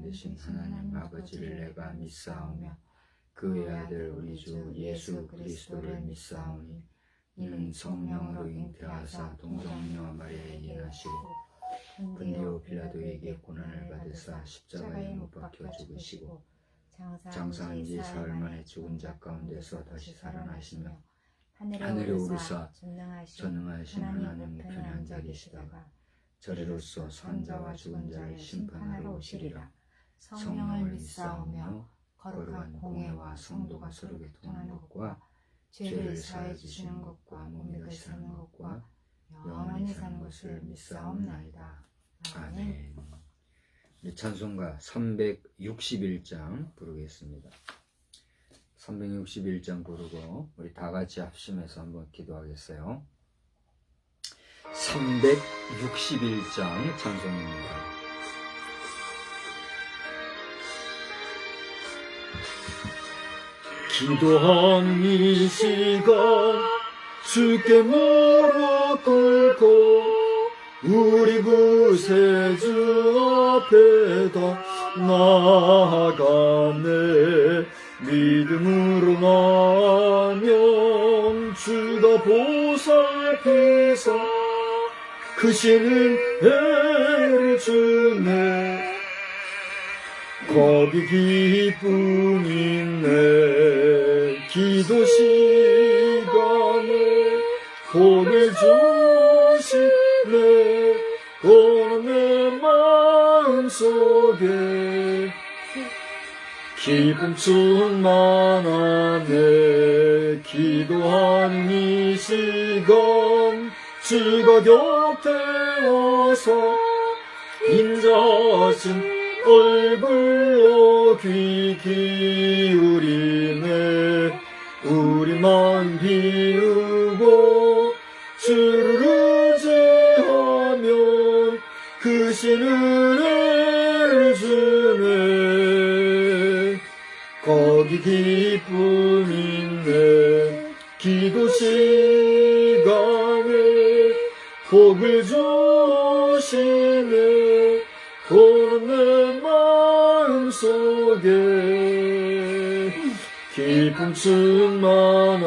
되신 하나님 아버지를 내가 믿사오며 그의 아들 우리 주 예수 그리스도를 믿사오니 이는 성령으로 잉태하사 동정녀 마리아에게 임하시고 본디오 빌라도에게 고난을 받으사 십자가에 못 박혀 죽으시고 장사한 지 사흘 만에 죽은 자 가운데서 다시 살아나시며 하늘에 오르사 전능하신 하나님 우편에 앉아 계시다가 저리로서 산자와 죽은 자를 심판하러 오시리라. 성령을 믿사오며 거룩한 공회와 성도가 서로 교통하는 것과 죄를 사해 주시는 것과 몸이 다시 사는 것과 영원히 사는 것을 믿사옵나이다. 아멘. 찬송가 361장 부르겠습니다. 361장 부르고 우리 다 같이 합심해서 한번 기도하겠어요. 361장 찬송입니다. 기도하는 이 시간 주께 무릎 꿇고 우리 구세주 앞에다 나아가네. 믿음으로 나면 주가 보살피사 크신 은혜를 주네. 거기 기쁨 있네. 기도 시간에 복을 주시네. 오늘 내 마음속에 기쁨 충만하네. 기도하는 이 시간 주가 곁에 와서 인자하신 얼굴로 귀 기울이네. 우리 마음 비우고 주를 의지하면 크신 은혜를 주네. 거기 기쁨 있네. 기도 시간에 복을 주시네. 오늘 내 마음속에 기쁨 충만하네.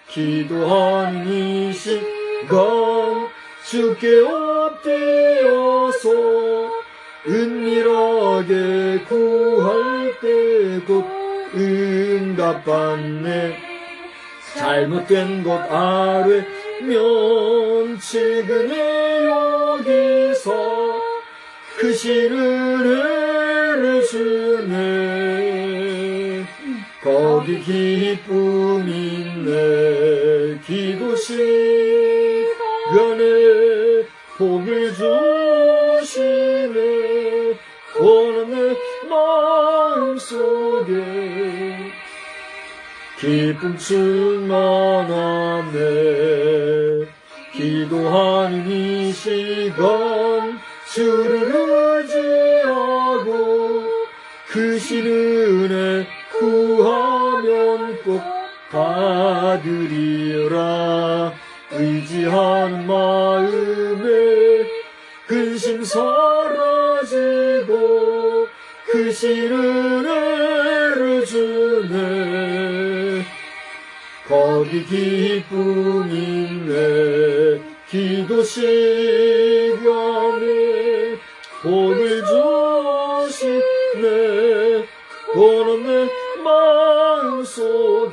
기도하는 이 시간 주께 엎드려서 은밀하게 구할 때 곧 응답받네. 잘못된 것 아뢰면 지금의 여기서 크신 은혜를 주네. 거기 기쁨 있네. 기도 시간에 복을 주시네. 오늘 내 마음속에 기쁨 충만하네. 기도하는 이 시간 주를 의지하고 크신 은혜 구하면 꼭 받으리라. 의지하는 마음에 근심 사라지고 크신 은혜를 주네. 거기 기쁨 있네. 기도 시간에 복을 주시네. 오늘 내 마음속에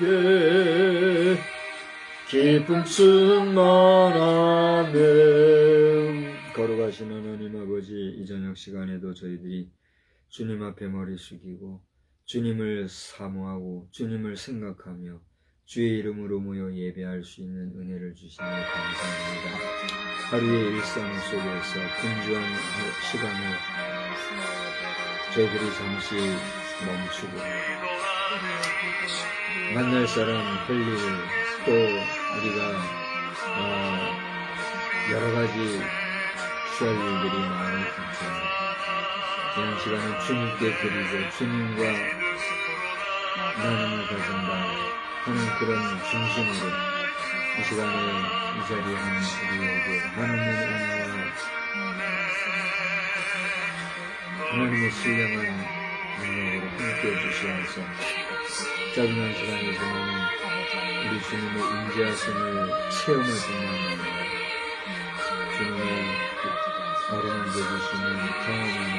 기쁨 충만하네. 거룩하신 하나님 아버지, 이 저녁 시간에도 저희들이 주님 앞에 머리 숙이고 주님을 사모하고 주님을 생각하며 주의 이름으로 모여 예배할 수 있는 은혜를 주시니 감사합니다. 하루의 일상 속에서 분주한 시간을 저희들이 잠시 멈추고 만날 사람 할 일, 또 우리가 여러 가지 취할 일들이 많이 있지만 이런 시간은 주님께 드리고 주님과 나눔을 가진다 하는 그런 중심으로 이 시간에 이 자리에 있는 우리에게 하나님의 은혜와 하나님의 신령한 능력으로 함께해 주시옵소서. 짧은 시간이지만 우리 주님의 임재하심을 체험할 뿐만 아니라 주님의 어루만져 주시는 경험하는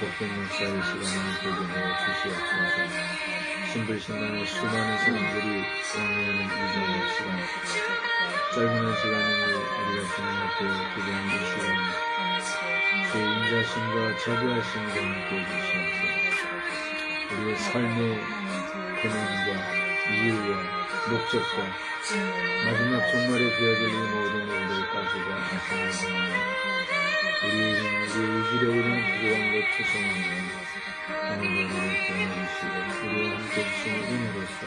복된 역사의 시간을 되게 하여 주시옵소서. 신불신간의 수많은 사람들이 왕래하는 이전의 시간, 짧은 시간을 우리가 주님 앞에 기도하는 시간, 주의 인자심과 자비하심과 함께 해주시옵소서. 우리의 삶의 근원과 이유와 목적과 마지막 종말에 되어질 이 모든 일들까지가 하시는 우리의 의지력으로는 부족한 것 투성하며 오늘도 우리를 구원해주시고 우리와 함께 주시는 은혜로서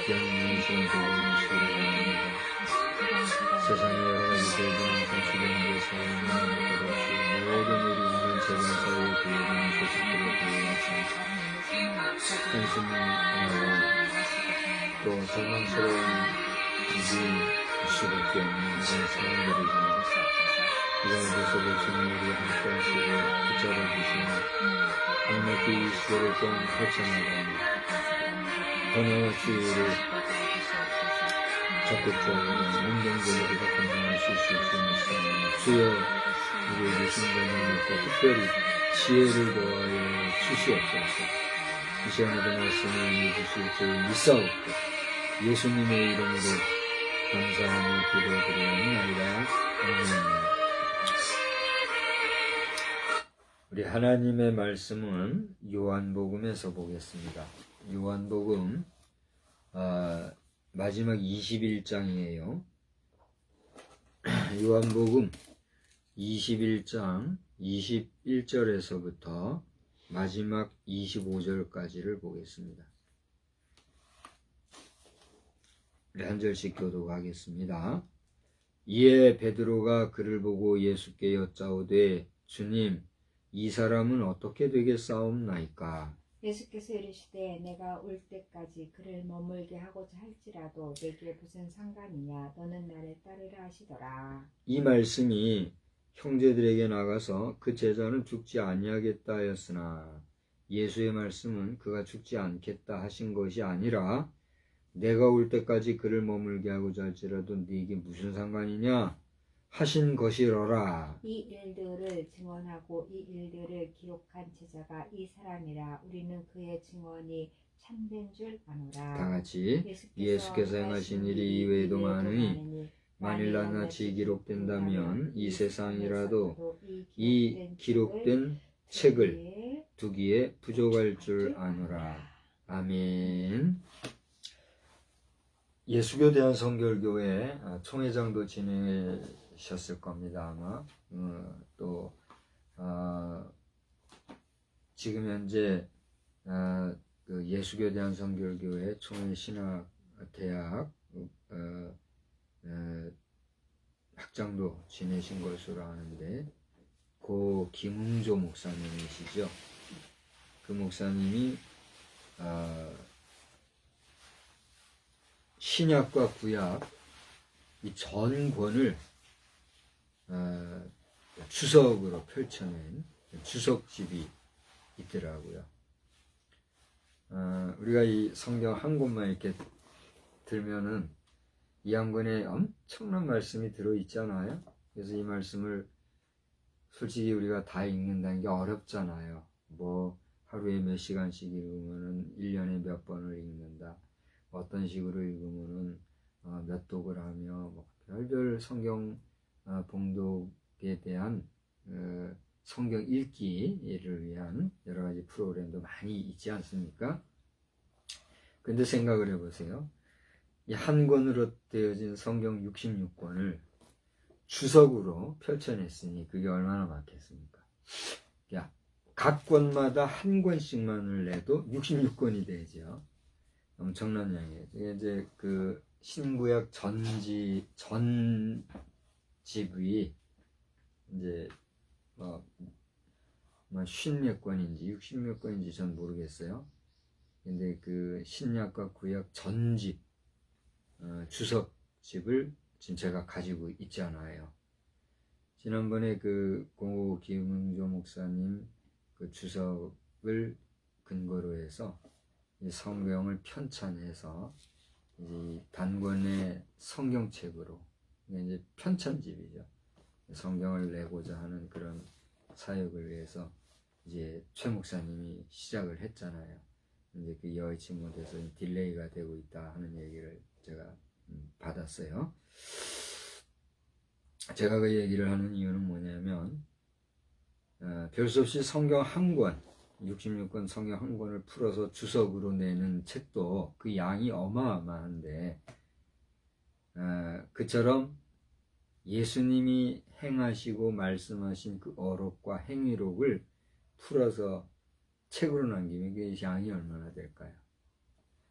귀한 영이신 되어주시기를 바랍니다. 세상의 여러가지 대중한 성수경제 사회는 것도 없이 모든 우리 인간 재반 사회의 교회는 소식들을 보여왔습니다. 한심하고 또 절망스러운 일이 수밖에 없는 이런 상황들이지만 이가운데서도 주님 우리 한 번씩을 붙잡아 주시며 강력히 이 시대를 좀 헤쳐나가며 번화와 주의를 적극적으로 능동적으로 건강할 수 있을 수 있는 시간을 주여 우리에게 신경을 특별히 지혜를 더하여 주시옵소서. 이 시간에도 말씀을 주실 줄 믿사옵고 예수님의 이름으로 감사하며 기도드리옵나이다. 아멘. 우리 하나님의 말씀은 요한복음에서 보겠습니다. 요한복음 마지막 21장이에요. 요한복음 21장 21절에서부터 마지막 25절까지를 보겠습니다. 우리 한 절씩 교독하겠습니다. 이에 베드로가 그를 보고 예수께 여짜오되 주님 이 사람은 어떻게 되겠사옵나이까? 예수께서 이르시되 내가 올 때까지 그를 머물게 하고자 할지라도 내게 무슨 상관이냐? 너는 나를 따르라 하시더라. 이 말씀이 형제들에게 나가서 그 제자는 죽지 아니하겠다 하였으나 예수의 말씀은 그가 죽지 않겠다 하신 것이 아니라 내가 올 때까지 그를 머물게 하고자 할지라도 네게 무슨 상관이냐 하신 것이로라. 이 일들을 증언하고 이 일들을 기록한 제자가 이 사람이라. 우리는 그의 증언이 참된 줄 아노라. 다 같이 예수께서 행하신 일이 이외에도 많으니 만일 낱낱이 기록된다면 이 세상이라도 이 기록된 책을 두기에 부족할 줄 아노라. 아멘. 예수교 대한성결교회 총회장도 지내셨을 겁니다. 아마 또 지금 현재 그 예수교 대한성결교회 총회신학대학 학장도 지내신 것으로 아는데 고 김웅조 목사님이시죠. 그 목사님이 신약과 구약 이 전권을 주석으로 펼쳐낸 주석집이 있더라고요. 우리가 이 성경 한 권만 이렇게 들면은 이 한 권에 엄청난 말씀이 들어있잖아요. 그래서 이 말씀을 솔직히 우리가 다 읽는다는 게 어렵잖아요. 뭐 하루에 몇 시간씩 읽으면은 1년에 몇 번을 읽는다. 어떤 식으로 읽으면은 몇 독을 하며 뭐 별별 성경 봉독에 대한 성경 읽기를 위한 여러 가지 프로그램도 많이 있지 않습니까? 근데 생각을 해보세요. 이 한 권으로 되어진 성경 66권을 주석으로 펼쳐냈으니 그게 얼마나 많겠습니까? 야, 각 권마다 한 권씩만을 내도 66권이 되죠. 엄청난 양이에요. 이게 이제 그 신구약 전집이 이제 뭐 50몇 권인지 60몇 권인지 전 모르겠어요. 근데 그 신약과 구약 전집 주석집을 지금 제가 가지고 있잖아요. 지난번에 그 고 김응조 목사님 그 주석을 근거로 해서 이 성경을 편찬해서 이 단권의 성경책으로 이제 편찬집이죠. 성경을 내고자 하는 그런 사역을 위해서 이제 최 목사님이 시작을 했잖아요. 이제 그 여의치 못해서 딜레이가 되고 있다 하는 얘기를 제가 받았어요. 제가 그 얘기를 하는 이유는 뭐냐면 별 수 없이 성경 한 권, 66권 성경 한 권을 풀어서 주석으로 내는 책도 그 양이 어마어마한데 그처럼 예수님이 행하시고 말씀하신 그 어록과 행위록을 풀어서 책으로 남기면 그 양이 얼마나 될까요?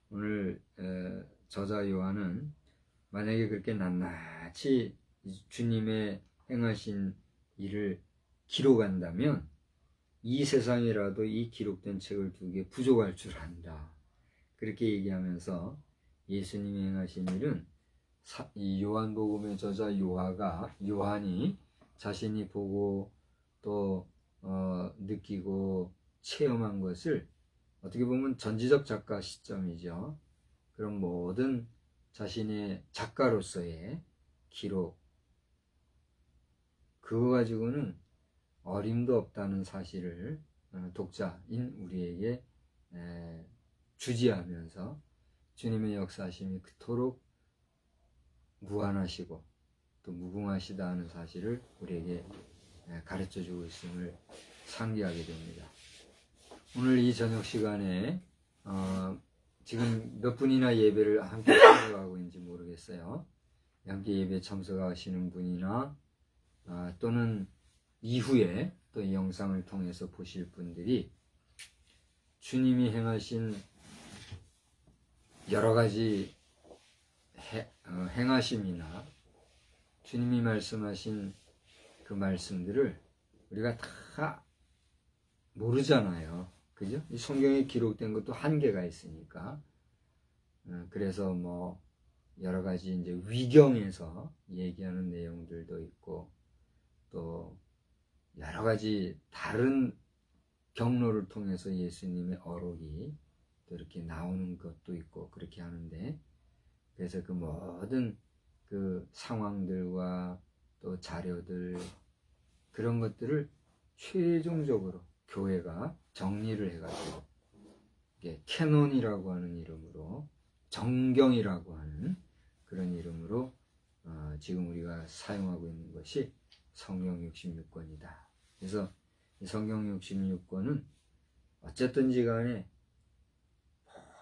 오늘 저자 요한은 만약에 그렇게 낱낱이 주님의 행하신 일을 기록한다면 이 세상이라도 이 기록된 책을 두기에 부족할 줄 안다. 그렇게 얘기하면서 예수님이 행하신 일은 이 요한복음의 저자 요한이 자신이 보고 또 느끼고 체험한 것을 어떻게 보면 전지적 작가 시점이죠. 그런 모든 자신의 작가로서의 기록, 그거 가지고는 어림도 없다는 사실을 독자인 우리에게 주지하면서 주님의 역사하심이 그토록 무한하시고 또 무궁하시다 하는 사실을 우리에게 가르쳐주고 있음을 상기하게 됩니다. 오늘 이 저녁 시간에 지금 몇 분이나 예배를 함께 참석하고 있는지 모르겠어요. 함께 예배 참석하시는 분이나 또는 이후에 또 이 영상을 통해서 보실 분들이 주님이 행하신 여러 가지 행하심이나 주님이 말씀하신 그 말씀들을 우리가 다 모르잖아요. 그죠? 이 성경에 기록된 것도 한계가 있으니까. 그래서 뭐 여러 가지 이제 위경에서 얘기하는 내용들도 있고 또 여러 가지 다른 경로를 통해서 예수님의 어록이 또 이렇게 나오는 것도 있고 그렇게 하는데, 그래서 그 모든 그 상황들과 또 자료들 그런 것들을 최종적으로 교회가 정리를 해가지고 이게 캐논이라고 하는 이름으로, 정경이라고 하는 그런 이름으로 지금 우리가 사용하고 있는 것이 성경 66권이다. 그래서 이 성경 66권은 어쨌든지 간에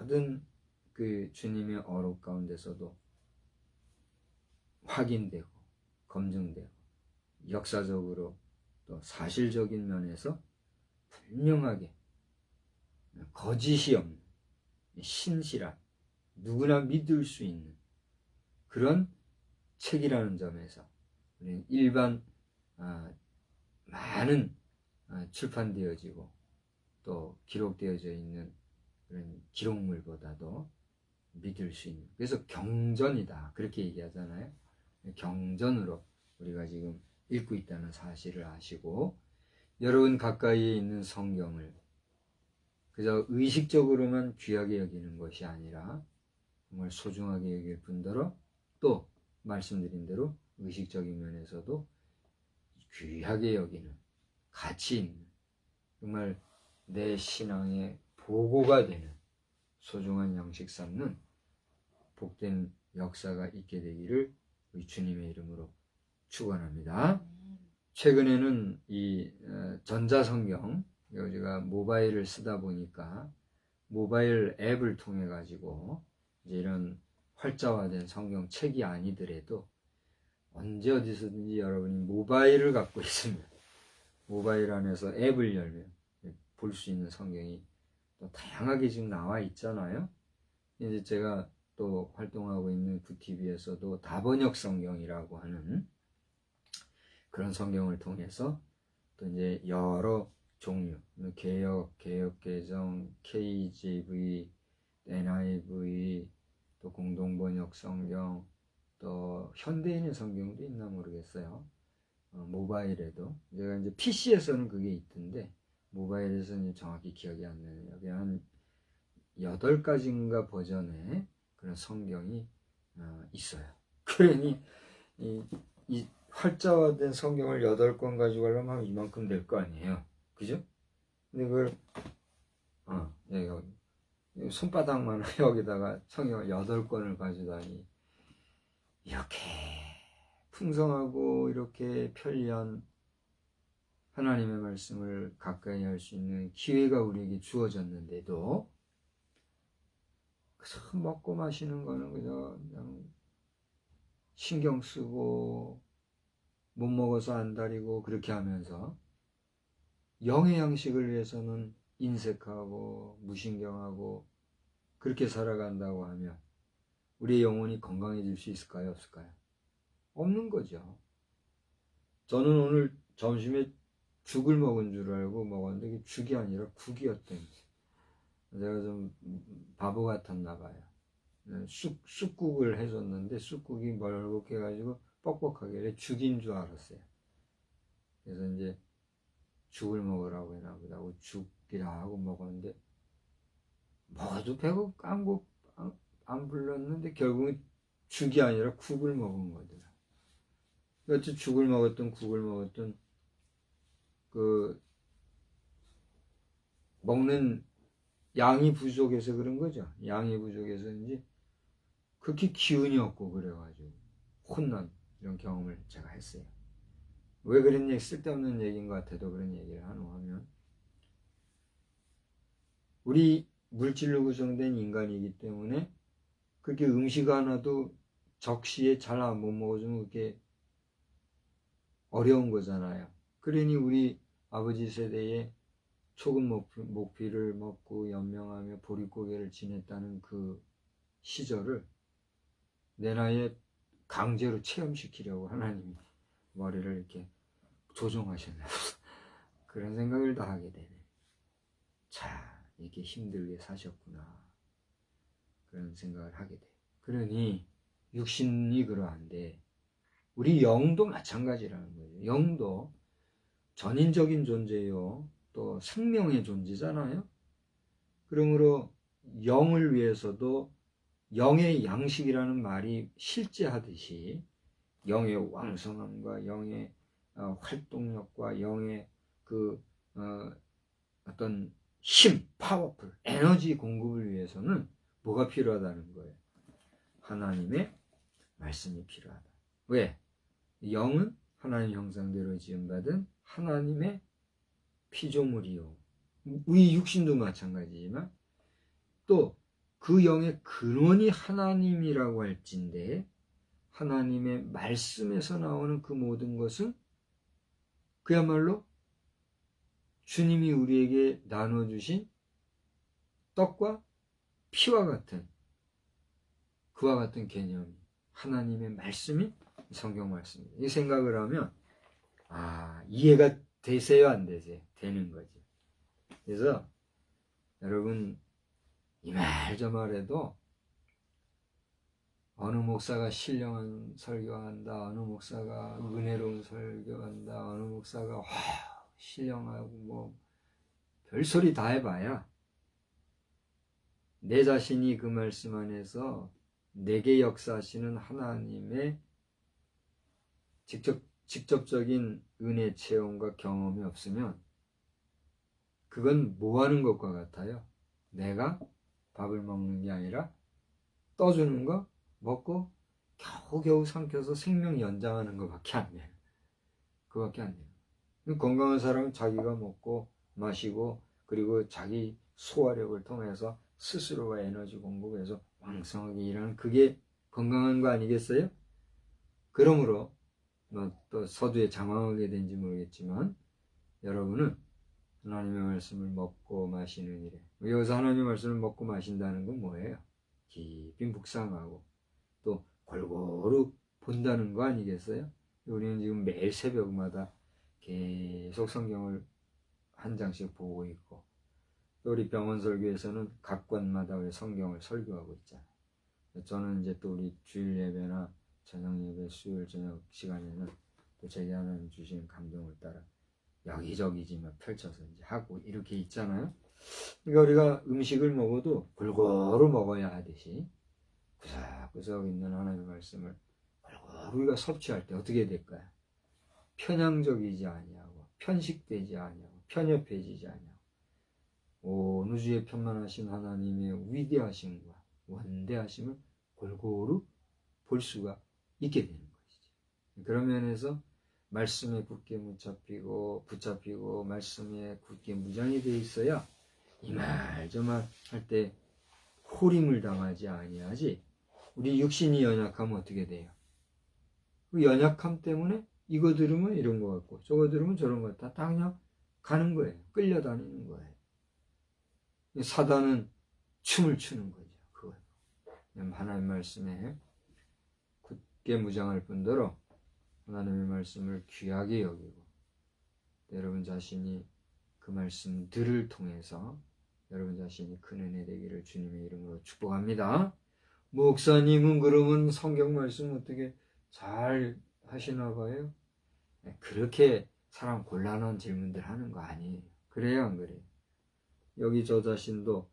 모든 그 주님의 어록 가운데서도 확인되고 검증되고 역사적으로 또 사실적인 면에서 분명하게 거짓이 없는 신실한 누구나 믿을 수 있는 그런 책이라는 점에서 우리는 일반 많은 출판되어지고 또 기록되어져 있는 그런 기록물보다도 믿을 수 있는, 그래서 경전이다 그렇게 얘기하잖아요. 경전으로 우리가 지금 읽고 있다는 사실을 아시고, 여러분 가까이에 있는 성경을 그저 의식적으로만 귀하게 여기는 것이 아니라 정말 소중하게 여길 뿐더러 또 말씀드린 대로 의식적인 면에서도 귀하게 여기는, 가치 있는, 정말 내 신앙의 보고가 되는 소중한 양식 삼는 복된 역사가 있게 되기를 우리 주님의 이름으로 축원합니다. 최근에는 이 전자성경, 제가 모바일을 쓰다 보니까 모바일 앱을 통해 가지고 이제 이런 활자화된 성경책이 아니더라도 언제 어디서든지 여러분이 모바일을 갖고 있으면 모바일 안에서 앱을 열면 볼 수 있는 성경이 또 다양하게 지금 나와 있잖아요. 이제 제가 또 활동하고 있는 구티비에서도 다번역 성경이라고 하는 그런 성경을 통해서 또 이제 여러 종류, 개혁개정, KJV, NIV, 또 공동번역 성경, 또 현대인의 성경도 있나 모르겠어요. 모바일에도 제가 이제 PC에서는 그게 있던데 모바일에서는 정확히 기억이 안 나네요. 여기 한 8가지인가 버전의 그런 성경이 있어요. 그러니 이 활자화된 성경을 8권 가지고 가려면 이만큼 될 거 아니에요. 그죠? 근데 그걸 여기 손바닥만 여기다가 성경을 8권을 가져다니 이렇게 풍성하고 이렇게 편리한 하나님의 말씀을 가까이 할 수 있는 기회가 우리에게 주어졌는데도 그저 먹고 마시는 거는 그냥 신경 쓰고 못 먹어서 안달이고 그렇게 하면서 영의 양식을 위해서는 인색하고 무신경하고 그렇게 살아간다고 하면 우리의 영혼이 건강해질 수 있을까요? 없을까요? 없는 거죠. 저는 오늘 점심에 죽을 먹은 줄 알고 먹었는데 이게 죽이 아니라 국이었대요. 제가 좀 바보 같았나 봐요. 쑥국을 해줬는데 쑥국이 멀겋게 해가지고 뻑뻑하게 죽인 줄 알았어요. 그래서 이제 죽을 먹으라고 해나 보다고 죽이라 하고 먹었는데 먹어도 배가 안 불렀는데 결국은 죽이 아니라 국을 먹은 거더라. 여튼 죽을 먹었던 국을 먹었던 그 먹는 양이 부족해서 그런 거죠. 양이 부족해서인지 그렇게 기운이 없고 그래가지고 혼난 이런 경험을 제가 했어요. 왜 그런 얘기, 쓸데없는 얘기인 것 같아도 그런 얘기를 하노 하면 우리 물질로 구성된 인간이기 때문에 그렇게 음식 하나도 적시에 잘 못 먹어주면 그게 어려운 거잖아요. 그러니 우리 아버지 세대에 소금 목피를 먹고 연명하며 보릿고개를 지냈다는 그 시절을 내 나이에 강제로 체험시키려고 하나님이 머리를 이렇게 조종하셨나 그런 생각을 다 하게 되네. 자, 이렇게 힘들게 사셨구나 그런 생각을 하게 돼. 그러니 육신이 그러한데 우리 영도 마찬가지라는 거예요. 영도 전인적인 존재요. 또 생명의 존재잖아요. 그러므로 영을 위해서도 영의 양식이라는 말이 실제하듯이 영의 왕성함과 영의 활동력과 영의 그 어떤 힘, 파워풀, 에너지 공급을 위해서는 뭐가 필요하다는 거예요? 하나님의 말씀이 필요하다. 왜? 영은 하나님 형상대로 지음받은 하나님의 피조물이요. 우리 육신도 마찬가지지만 또 그 영의 근원이 하나님이라고 할진데 하나님의 말씀에서 나오는 그 모든 것은 그야말로 주님이 우리에게 나눠주신 떡과 피와 같은 그와 같은 개념이 하나님의 말씀이 성경 말씀입니다. 이 생각을 하면 이해가 되세요 안 되세요? 되는 거지. 그래서 여러분 이 말 저 말해도 어느 목사가 신령한 설교한다, 어느 목사가 은혜로운 설교한다, 어느 목사가 신령하고 뭐 별소리 다 해봐야 내 자신이 그 말씀 안에서 내게 역사하시는 하나님의 직접적인 은혜 체험과 경험이 없으면 그건 뭐 하는 것과 같아요? 내가 밥을 먹는 게 아니라 떠주는 거 먹고 겨우겨우 삼켜서 생명 연장하는 것밖에 안 돼요. 그밖에 안 돼요. 건강한 사람은 자기가 먹고 마시고 그리고 자기 소화력을 통해서 스스로가 에너지 공급해서 왕성하게 일하는 그게 건강한 거 아니겠어요? 그러므로 또 서두에 장황하게 된지 모르겠지만 여러분은 하나님의 말씀을 먹고 마시는 일에 여기서 하나님의 말씀을 먹고 마신다는 건 뭐예요? 깊이 묵상하고 또 골고루 본다는 거 아니겠어요? 우리는 지금 매일 새벽마다 계속 성경을 한 장씩 보고 있고 또 우리 병원 설교에서는 각 관마다 우리 성경을 설교하고 있잖아요. 저는 이제 또 우리 주일 예배나 저녁 예배 수요일 저녁 시간에는 또 제게 하나님 주신 감동을 따라 여기저기지만 펼쳐서 이제 하고 이렇게 있잖아요. 그러니까 우리가 음식을 먹어도 골고루 먹어야 하듯이 구석구석 있는 하나님의 말씀을 골고루 우리가 섭취할 때 어떻게 될까요? 편향적이지 아니하고 편식되지 아니하고 편협해지지 아니하고 온 우주에 편만하신 하나님의 위대하심과 원대하심을 골고루 볼 수가 있게 되는 것이죠. 그런 면에서 말씀에 굳게 붙잡히고 말씀에 굳게 무장이 되어 있어야 이 말 저 말 할 때 호림을 당하지 아니하지. 우리 육신이 연약하면 어떻게 돼요? 그 연약함 때문에 이거 들으면 이런 거 같고 저거 들으면 저런 거 같다. 다 그냥 가는 거예요. 끌려다니는 거예요. 사단은 춤을 추는 거죠. 그거. 하나님의 말씀에 굳게 무장할 뿐더러 하나님의 말씀을 귀하게 여기고 여러분 자신이 그 말씀들을 통해서 여러분 자신이 큰 은혜 되기를 주님의 이름으로 축복합니다. 목사님은 그러면 성경 말씀 어떻게 잘 하시나 봐요? 그렇게 사람 곤란한 질문들 하는 거 아니에요. 그래요, 안 그래요? 여기 저 자신도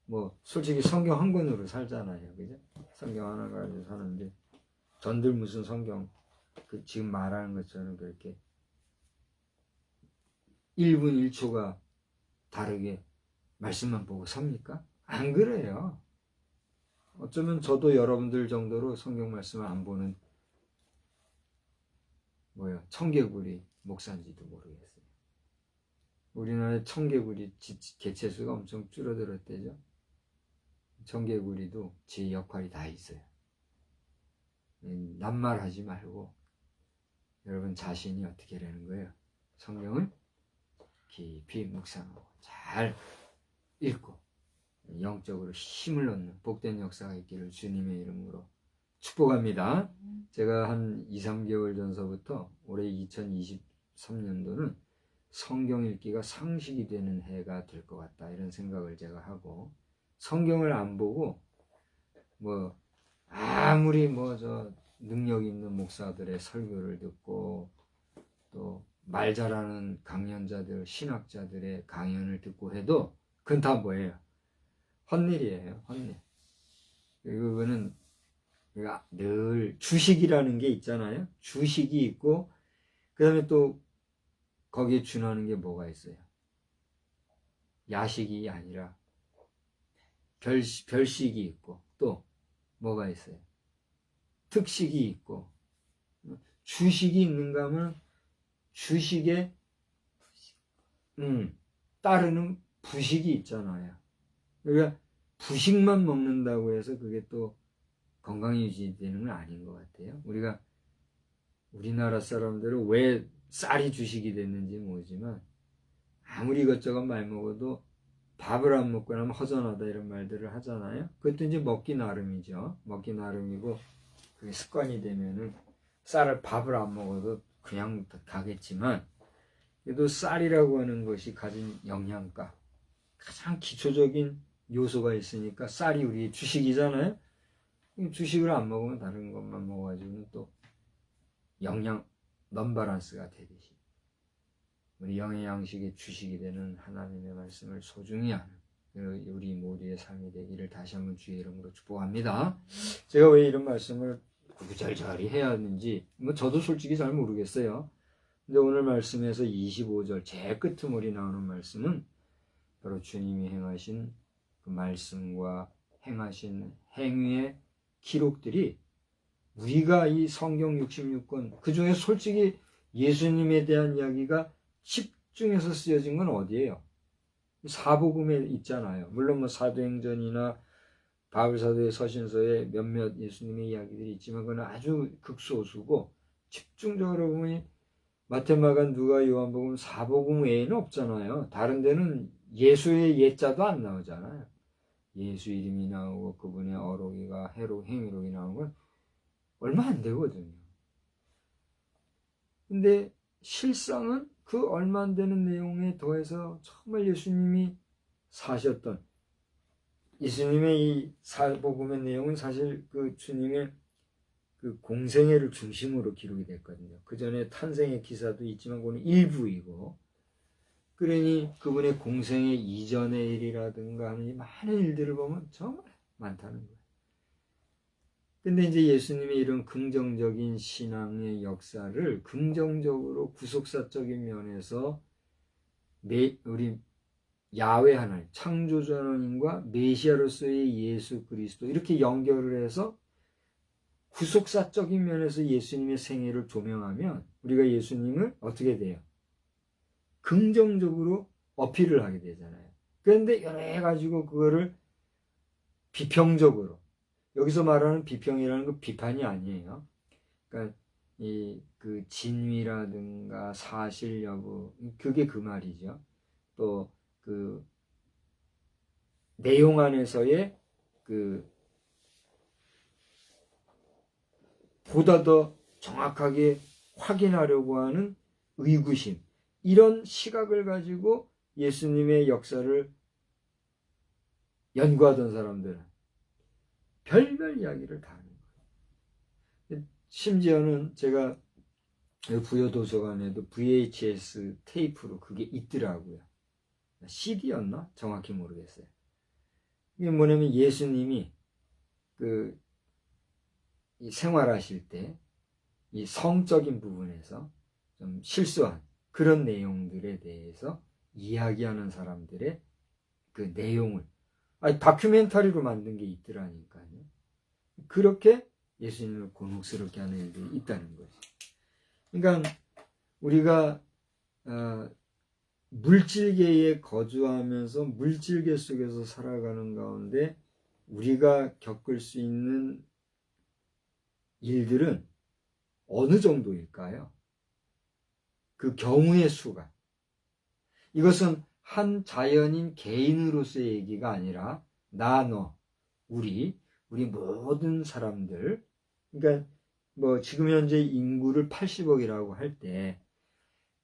뭐 솔직히 성경 한 권으로 살잖아요, 그죠? 성경 하나 가지고 사는데 전들 무슨 성경 지금 말하는 것처럼 그렇게 1분 1초가 다르게 말씀만 보고 섭니까? 안 그래요. 어쩌면 여러분들 정도로 성경 말씀을 안 보는 청개구리 목사인지도 모르겠어요. 우리나라의 청개구리 개체수가 엄청 줄어들었대죠. 청개구리도 제 역할이 다 있어요. 낱말하지 말고 여러분 자신이 어떻게 되는 거예요? 성경을 깊이 묵상하고 잘 읽고 영적으로 힘을 얻는 복된 역사가 있기를 주님의 이름으로 축복합니다. 제가 한 2, 3개월 전서부터 올해 2023년도는 성경 읽기가 상식이 되는 해가 될 것 같다 이런 생각을 제가 하고 성경을 안 보고 아무리 능력 있는 목사들의 설교를 듣고 또 말 잘하는 강연자들, 신학자들의 강연을 듣고 해도 그건 다 뭐예요? 헛일이에요, 헛일. 그거는 우리가 늘 주식이라는 게 있잖아요. 주식이 있고 그 다음에 또 거기에 준하는 게 뭐가 있어요? 야식이 아니라 별식이 있고 또 뭐가 있어요? 특식이 있고 주식이 있는가 하면 주식에 따르는 부식이 있잖아요. 그러니까 부식만 먹는다고 해서 그게 또 건강이 유지되는 건 아닌 것 같아요. 우리나라 사람들은 왜 쌀이 주식이 됐는지 모르지만 아무리 이것저것 말 먹어도 밥을 안 먹고 나면 허전하다 이런 말들을 하잖아요. 그것도 이제 먹기 나름이죠. 먹기 나름이고 그게 습관이 되면은 밥을 안 먹어도 그냥 가겠지만 그래도 쌀이라고 하는 것이 가진 영양가 가장 기초적인 요소가 있으니까 쌀이 우리의 주식이잖아요. 주식을 안 먹으면 다른 것만 먹어가지고는 또 영양 넘바란스가 되듯이 우리 영의 양식의 주식이 되는 하나님의 말씀을 소중히 하는 우리 모두의 삶이 되기를 다시 한번 주의 이름으로 축복합니다. 제가 왜 이런 말씀을 구구절절히 해야 하는지 저도 솔직히 잘 모르겠어요. 근데 오늘 말씀에서 25절 제일 끝머리 나오는 말씀은 바로 주님이 행하신 그 말씀과 행하신 행위의 기록들이 우리가 이 성경 66권 그 중에 솔직히 예수님에 대한 이야기가 집중해서 쓰여진 건 어디예요? 사복음에 있잖아요. 물론 사도행전이나 바울사도의 서신서에 몇몇 예수님의 이야기들이 있지만 그건 아주 극소수고 집중적으로 보면 마태마가 누가 요한복음 사복음 외에는 없잖아요. 다른 데는 예수의 예자도 안 나오잖아요. 예수 이름이 나오고 그분의 어록이가 행위록이 나오는 건 얼마 안 되거든요. 근데 실상은 그 얼마 안 되는 내용에 더해서 정말 예수님이 사셨던 예수님의 이 사복음의 내용은 사실 그 주님의 그 공생애를 중심으로 기록이 됐거든요. 그 전에 탄생의 기사도 있지만 그거는 일부이고, 그러니 그분의 공생애 이전의 일이라든가 하는 이 많은 일들을 보면 정말 많다는 거예요. 근데 이제 예수님의 이런 긍정적인 신앙의 역사를 긍정적으로 구속사적인 면에서 우리 야훼 하나님, 창조주 하나님과 메시아로서의 예수 그리스도 이렇게 연결을 해서 구속사적인 면에서 예수님의 생애를 조명하면 우리가 예수님을 어떻게 돼요? 긍정적으로 어필을 하게 되잖아요. 그런데 여러 해 가지고 그거를 비평적으로, 여기서 말하는 비평이라는 건 비판이 아니에요. 그러니까 그 진위라든가 사실 여부, 그게 그 말이죠. 또 그 내용 안에서의 그 보다 더 정확하게 확인하려고 하는 의구심, 이런 시각을 가지고 예수님의 역사를 연구하던 사람들은 별별 이야기를 다 하는 거예요. 심지어는 제가 부여도서관에도 VHS 테이프로 그게 있더라고요. CD였나? 정확히 모르겠어요. 이게 뭐냐면 예수님이 이 생활하실 때 이 성적인 부분에서 좀 실수한 그런 내용들에 대해서 이야기하는 사람들의 그 내용을 다큐멘터리로 만든 게 있더라니까요. 그렇게 예수님을 곤혹스럽게 하는 일들이 있다는 거죠. 그러니까 우리가 물질계에 거주하면서 물질계 속에서 살아가는 가운데 우리가 겪을 수 있는 일들은 어느 정도일까요? 그 경우의 수가. 이것은 한 자연인 개인으로서의 얘기가 아니라 나, 너, 우리 모든 사람들, 그러니까 뭐 지금 현재 인구를 80억이라고 할 때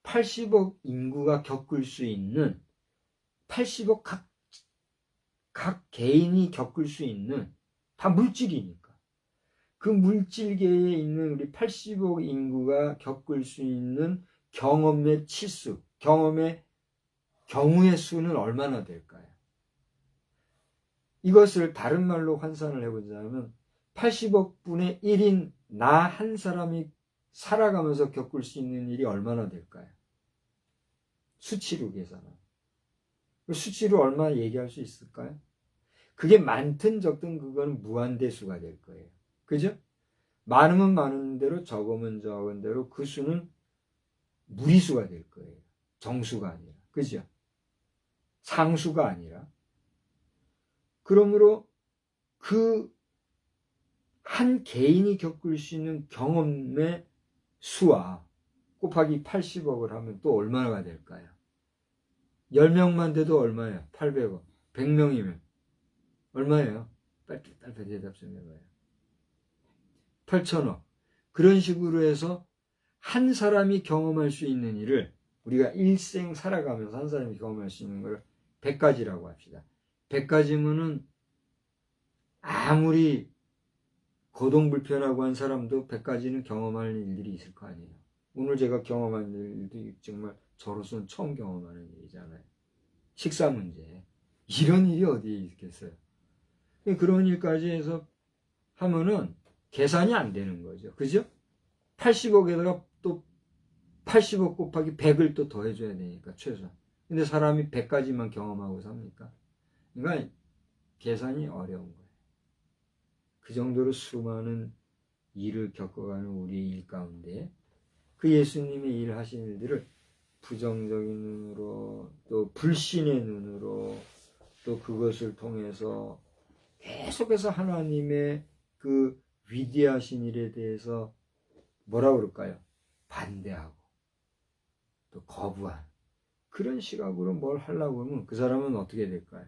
80억 인구가 겪을 수 있는 80억 각 개인이 겪을 수 있는 다 물질이니까 그 물질계에 있는 우리 80억 인구가 겪을 수 있는 경험의 치수, 경우의 수는 얼마나 될까요? 이것을 다른 말로 환산을 해보자면 80억 분의 1인 나 한 사람이 살아가면서 겪을 수 있는 일이 얼마나 될까요? 수치로 계산하면. 수치로 얼마나 얘기할 수 있을까요? 그게 많든 적든 그거는 무한대수가 될 거예요. 그죠? 많으면 많은 대로 적으면 적은 대로 그 수는 무리수가 될 거예요. 정수가 아니라. 그죠? 상수가 아니라. 그러므로 그 한 개인이 겪을 수 있는 경험의 수와 곱하기 80억을 하면 또 얼마나 될까요? 10명만 돼도 얼마예요? 800억. 100명이면 얼마예요? 빨리 대답 좀 해봐요. 8천억. 그런 식으로 해서 한 사람이 경험할 수 있는 일을 우리가 일생 살아가면서 한 사람이 경험할 수 있는 걸 100가지라고 합시다. 100가지면은 아무리 거동불편하고 한 사람도 100가지는 경험할 일들이 있을 거 아니에요. 오늘 제가 경험한 일도 정말 저로서는 처음 경험하는 일이잖아요. 식사 문제. 이런 일이 어디에 있겠어요. 그런 일까지 해서 하면은 계산이 안 되는 거죠. 그죠? 80억에다가 또 80억 곱하기 100을 또 더해줘야 되니까, 최소한. 근데 사람이 100가지만 경험하고 삽니까? 그러니까 계산이 어려운 거예요. 그 정도로 수많은 일을 겪어가는 우리의 일 가운데 그 예수님의 일하신 일들을 부정적인 눈으로 또 불신의 눈으로 또 그것을 통해서 계속해서 하나님의 그 위대하신 일에 대해서 뭐라 그럴까요? 반대하고 또 거부한 그런 시각으로 뭘 하려고 하면 그 사람은 어떻게 될까요?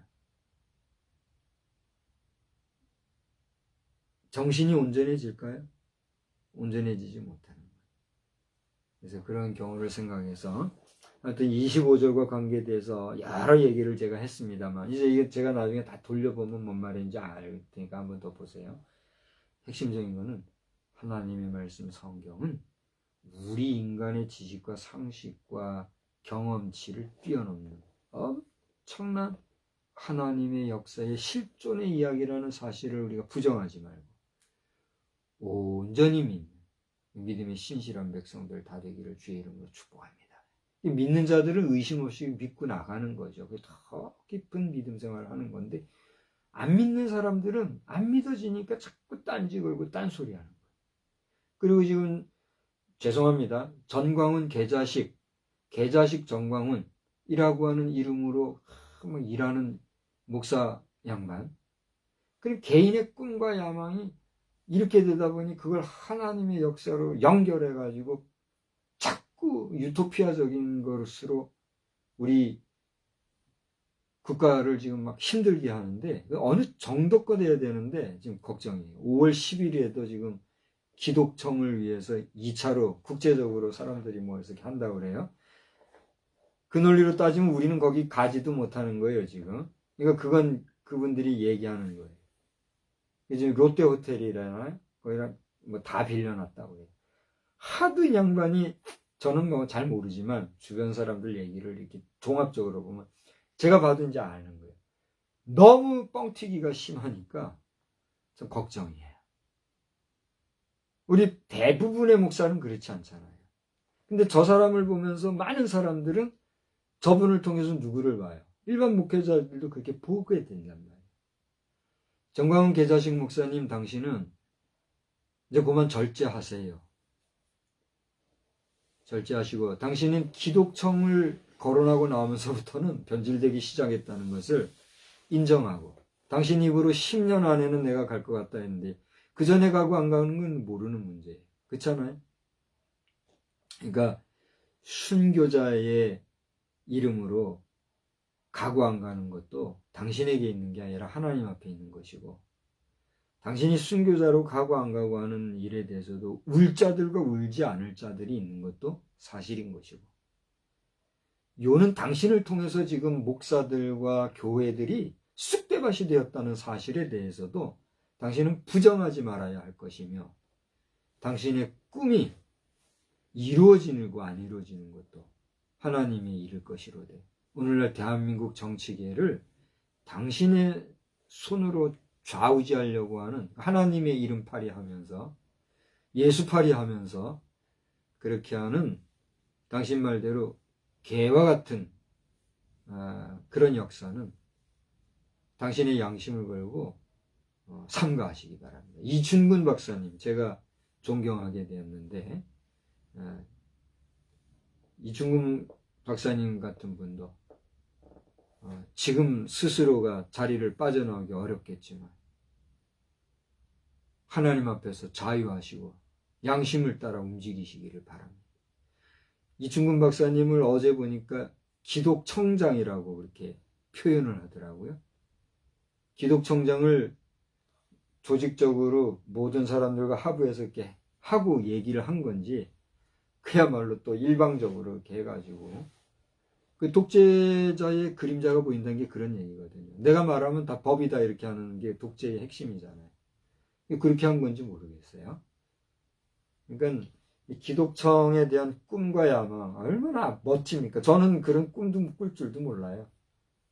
정신이 온전해질까요? 온전해지지 못하는 거예요. 그래서 그런 경우를 생각해서 하여튼 25절과 관계돼서 여러 얘기를 제가 했습니다만 이제 이게 제가 나중에 다 돌려보면 뭔 말인지 알 테니까 한번 더 보세요. 핵심적인 거는 하나님의 말씀 성경은 우리 인간의 지식과 상식과 경험치를 뛰어넘는 엄청난 하나님의 역사의 실존의 이야기라는 사실을 우리가 부정하지 말고 온전히 믿는 믿음의 신실한 백성들 다 되기를 주의 이름으로 축복합니다. 믿는 자들은 의심 없이 믿고 나가는 거죠. 더 깊은 믿음 생활을 하는 건데 안 믿는 사람들은 안 믿어지니까 자꾸 딴지 걸고 딴소리 하는 거예요. 그리고 지금 죄송합니다. 전광훈 개자식 전광훈이라고 하는 이름으로 막 일하는 목사 양반. 그리고 개인의 꿈과 야망이 이렇게 되다 보니 그걸 하나님의 역사로 연결해가지고 자꾸 유토피아적인 것으로 우리 국가를 지금 막 힘들게 하는데 어느 정도껏 해야 되는데 지금 걱정이에요. 5월 10일에도 지금 기독청을 위해서 2차로 국제적으로 사람들이 모여서 한다고 그래요. 그 논리로 따지면 우리는 거기 가지도 못하는 거예요, 지금. 그러니까 그건 그분들이 얘기하는 거예요. 지금 롯데호텔이라나 거기랑 뭐 다 빌려놨다고 해요. 하도 이 양반이 저는 뭐 잘 모르지만 주변 사람들 얘기를 이렇게 종합적으로 보면 제가 봐도 이제 아는 거예요. 너무 뻥튀기가 심하니까 좀 걱정이에요. 우리 대부분의 목사는 그렇지 않잖아요. 근데 저 사람을 보면서 많은 사람들은 저분을 통해서 누구를 봐요? 일반 목회자들도 그렇게 보게 된단 말이에요. 정광훈 개자식 목사님, 당신은 이제 그만 절제하세요. 절제하시고 당신은 기독청을 거론하고 나오면서부터는 변질되기 시작했다는 것을 인정하고 당신 입으로 10년 안에는 내가 갈 것 같다 했는데 그 전에 가고 안 가는 건 모르는 문제예요. 그렇잖아요? 그러니까 순교자의 이름으로 가고 안 가는 것도 당신에게 있는 게 아니라 하나님 앞에 있는 것이고 당신이 순교자로 가고 안 가고 하는 일에 대해서도 울 자들과 울지 않을 자들이 있는 것도 사실인 것이고 요는 당신을 통해서 지금 목사들과 교회들이 쑥대밭이 되었다는 사실에 대해서도 당신은 부정하지 말아야 할 것이며 당신의 꿈이 이루어지고 안 이루어지는 것도 하나님이 이룰 것이로되 오늘날 대한민국 정치계를 당신의 손으로 좌우지하려고 하는 하나님의 이름팔이 하면서 예수팔이 하면서 그렇게 하는 당신 말대로 개와 같은 그런 역사는 당신의 양심을 걸고 삼가하시기 바랍니다. 이춘근 박사님 제가 존경하게 되었는데 이춘근 박사님 같은 분도 지금 스스로가 자리를 빠져나오기 어렵겠지만 하나님 앞에서 자유하시고 양심을 따라 움직이시기를 바랍니다. 이충근 박사님을 어제 보니까 기독청장이라고 그렇게 표현을 하더라고요. 기독청장을 조직적으로 모든 사람들과 합의해서 이렇게 하고 얘기를 한 건지 그야말로 또 일방적으로 이렇게 해가지고 그 독재자의 그림자가 보인다는 게 그런 얘기거든요. 내가 말하면 다 법이다 이렇게 하는 게 독재의 핵심이잖아요. 그렇게 한 건지 모르겠어요. 그러니까 이 기독청에 대한 꿈과 야망 얼마나 멋집니까? 저는 그런 꿈도 꿀 줄도 몰라요.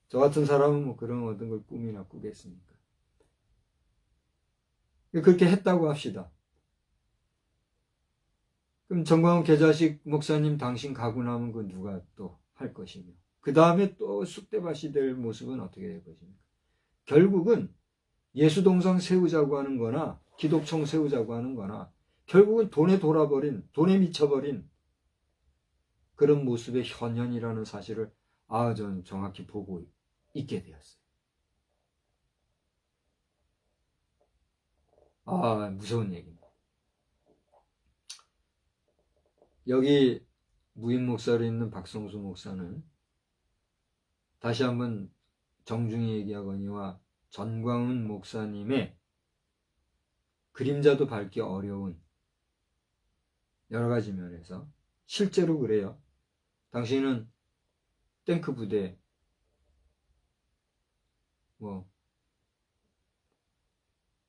저 같은 사람은 뭐 그런 어떤 걸 꿈이나 꾸겠습니까? 그렇게 했다고 합시다. 그럼 정광훈 개자식 목사님 당신 가고 나면 그 누가 또 할 것이며 그 다음에 또 쑥대밭이 될 모습은 어떻게 될 것입니까? 결국은 예수동상 세우자고 하는 거나 기독청 세우자고 하는 거나 결국은 돈에 돌아버린 돈에 미쳐버린 그런 모습의 현현이라는 사실을 저는 정확히 보고 있게 되었어요. 무서운 얘기입니다. 여기 무인 목사로 있는 박성수 목사는 다시 한번 정중히 얘기하거니와 전광훈 목사님의 그림자도 밟기 어려운 여러 가지 면에서 실제로 그래요. 당신은 탱크 부대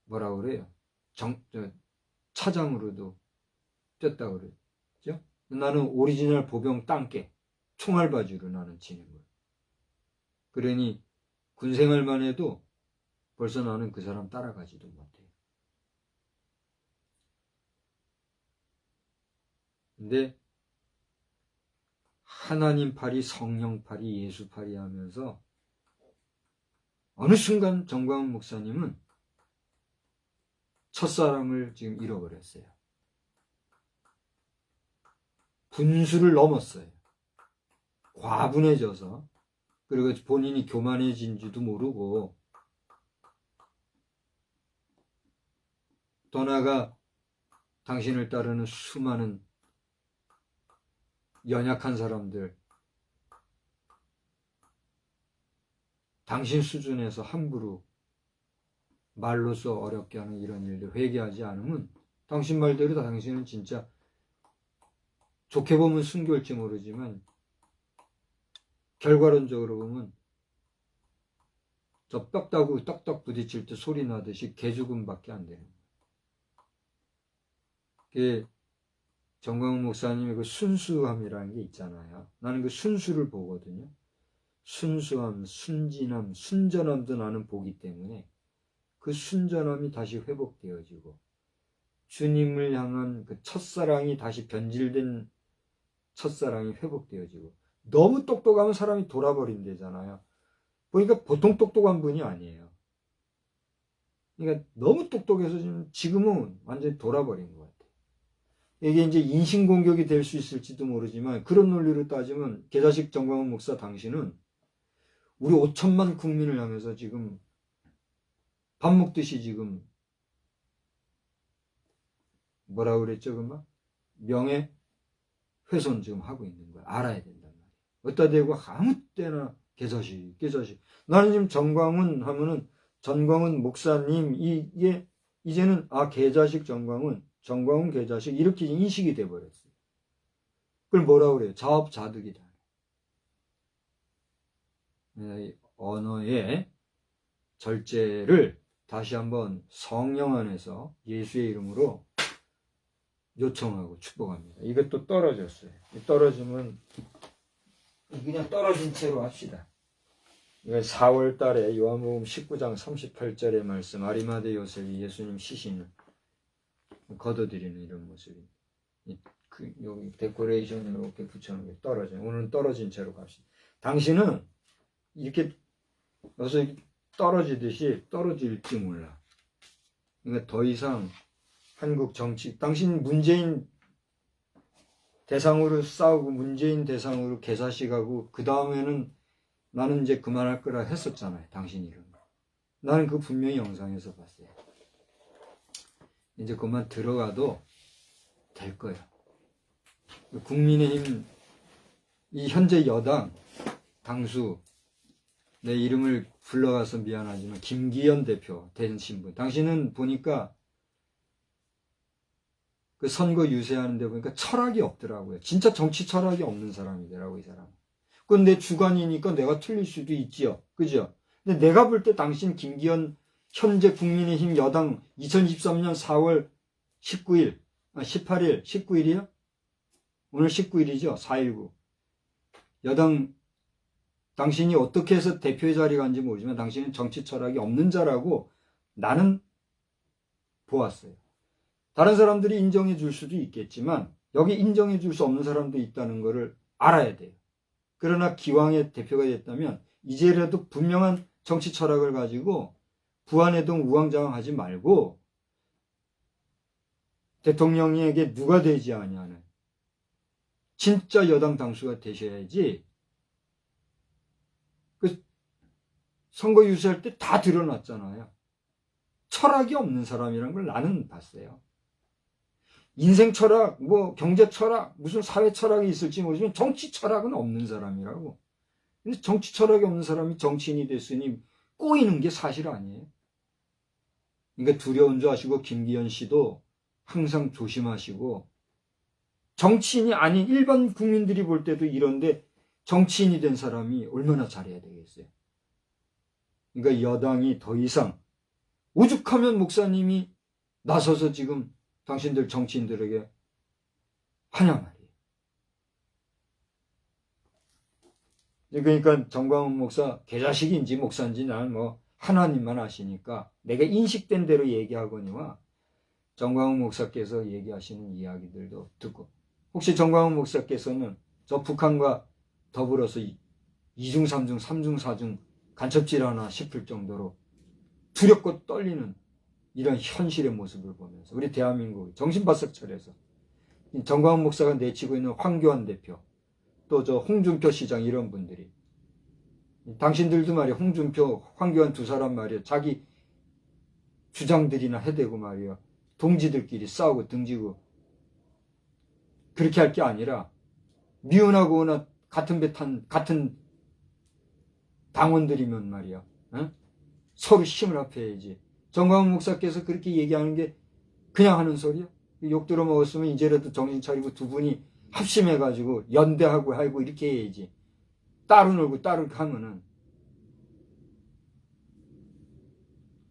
뭐라고 그래요? 차장으로도 뛰었다고 그랬죠. 나는 오리지널 보병 땅개 총알바지로 나는 지낸 거예요. 그러니 군생활만 해도 벌써 나는 그 사람 따라가지도 못해요. 근데 하나님 팔이, 성령 팔이, 예수 팔이 하면서 어느 순간 정광훈 목사님은 첫사랑을 지금 잃어버렸어요. 분수를 넘었어요. 과분해져서, 그리고 본인이 교만해진 줄도 모르고, 더 나아가 당신을 따르는 수많은 연약한 사람들, 당신 수준에서 함부로 말로써 어렵게 하는 이런 일들 회개하지 않으면 당신 말대로 다 당신은 진짜 좋게 보면 순교일지 모르지만 결과론적으로 보면 저 뼈 따고 떡떡 부딪힐 때 소리 나듯이 개죽음밖에 안 되는 거예요. 정광훈 목사님의 그 순수함이라는 게 있잖아요. 나는 그 순수를 보거든요. 순수함, 순진함, 순전함도 나는 보기 때문에 그 순전함이 다시 회복되어지고 주님을 향한 그 첫사랑이 다시 변질된 첫사랑이 회복되어지고, 너무 똑똑하면 사람이 돌아버린대잖아요. 보니까 보통 똑똑한 분이 아니에요. 그러니까 너무 똑똑해서 지금은 완전히 돌아버린 것 같아요. 이게 이제 인신공격이 될 수 있을지도 모르지만 그런 논리로 따지면 개자식 정광훈 목사 당신은 우리 5천만 국민을 향해서 지금 밥 먹듯이 지금 뭐라 그랬죠? 그만 명예훼손 지금 하고 있는 거야. 알아야 된단 말이야. 어디다 대고 아무 때나 개자식. 나는 지금 정광훈 하면은 전광훈 목사님 이게 이제는 개자식 정광훈 개자식 이렇게 인식이 돼버렸어요. 그걸 뭐라 그래요? 자업자득이다. 언어의 절제를 다시 한번 성령 안에서 예수의 이름으로 요청하고 축복합니다. 이것도 떨어졌어요. 떨어지면 그냥 떨어진 채로 합시다. 4월 달에 요한복음 19장 38절의 말씀, 아리마대 요셉이 예수님 시신을 걷어들이는 이런 모습이 여기 데코레이션으로 이렇게 붙여놓은 게 떨어져요. 오늘은 떨어진 채로 갑시다. 당신은 이렇게 여기서 떨어지듯이 떨어질지 몰라. 그러니까 더 이상 한국 정치, 당신 문재인 대상으로 싸우고 문재인 대상으로 개사식하고 그 다음에는 나는 이제 그만할 거라 했었잖아요. 당신 이름. 나는 그 분명히 영상에서 봤어요. 이제 그만 들어가도 될 거예요. 국민의힘 이 현재 여당 당수 내 이름을 불러가서 미안하지만 김기현 대표 된 신분. 당신은 보니까 그 선거 유세하는데 보니까 철학이 없더라고요. 진짜 정치 철학이 없는 사람이더라고 이 사람. 그건 내 주관이니까 내가 틀릴 수도 있지요. 그죠? 근데 내가 볼 때 당신 김기현 현재 국민의힘 여당 2023년 4월 19일, 18일, 19일이요? 오늘 19일이죠. 4.19. 여당 당신이 어떻게 해서 대표의 자리에 간지 모르지만 당신은 정치 철학이 없는 자라고 나는 보았어요. 다른 사람들이 인정해 줄 수도 있겠지만 여기 인정해 줄 수 없는 사람도 있다는 것을 알아야 돼요. 그러나 기왕의 대표가 됐다면 이제라도 분명한 정치 철학을 가지고 부안해동 우왕좌왕하지 말고 대통령에게 누가 되지 아니하는 진짜 여당 당수가 되셔야지. 그 선거 유세할 때 다 드러났잖아요. 철학이 없는 사람이라는 걸 나는 봤어요. 인생 철학, 뭐 경제 철학, 무슨 사회 철학이 있을지 모르지만 정치 철학은 없는 사람이라고. 근데 정치 철학이 없는 사람이 정치인이 됐으니 꼬이는 게 사실 아니에요. 그러니까 두려운 줄 아시고 김기현 씨도 항상 조심하시고, 정치인이 아닌 일반 국민들이 볼 때도 이런데 정치인이 된 사람이 얼마나 잘해야 되겠어요. 그러니까 여당이 더 이상 오죽하면 목사님이 나서서 지금 당신들 정치인들에게 하냐 말이에요. 그러니까 정광훈 목사 개자식인지 목사인지 나는 뭐 하나님만 아시니까 내가 인식된 대로 얘기하거니와 정광훈 목사께서 얘기하시는 이야기들도 듣고, 혹시 정광훈 목사께서는 저 북한과 더불어서 2중, 3중, 3중, 4중 간첩질 하나 싶을 정도로 두렵고 떨리는 이런 현실의 모습을 보면서 우리 대한민국 정신 바싹 차려서 정광훈 목사가 내치고 있는 황교안 대표, 또 저 홍준표 시장 이런 분들이, 당신들도 말이야 홍준표, 황교안 두 사람 말이야 자기 주장들이나 해대고 말이야 동지들끼리 싸우고 등지고 그렇게 할 게 아니라 미운하고나 같은 배 탄 같은 당원들이면 말이야 서로 힘을 합해야지. 정광훈 목사께서 그렇게 얘기하는 게 그냥 하는 소리야? 욕 들어 먹었으면 이제라도 정신 차리고 두 분이 합심해가지고 연대하고 하고 이렇게 해야지. 따로 놀고 따로 하면은.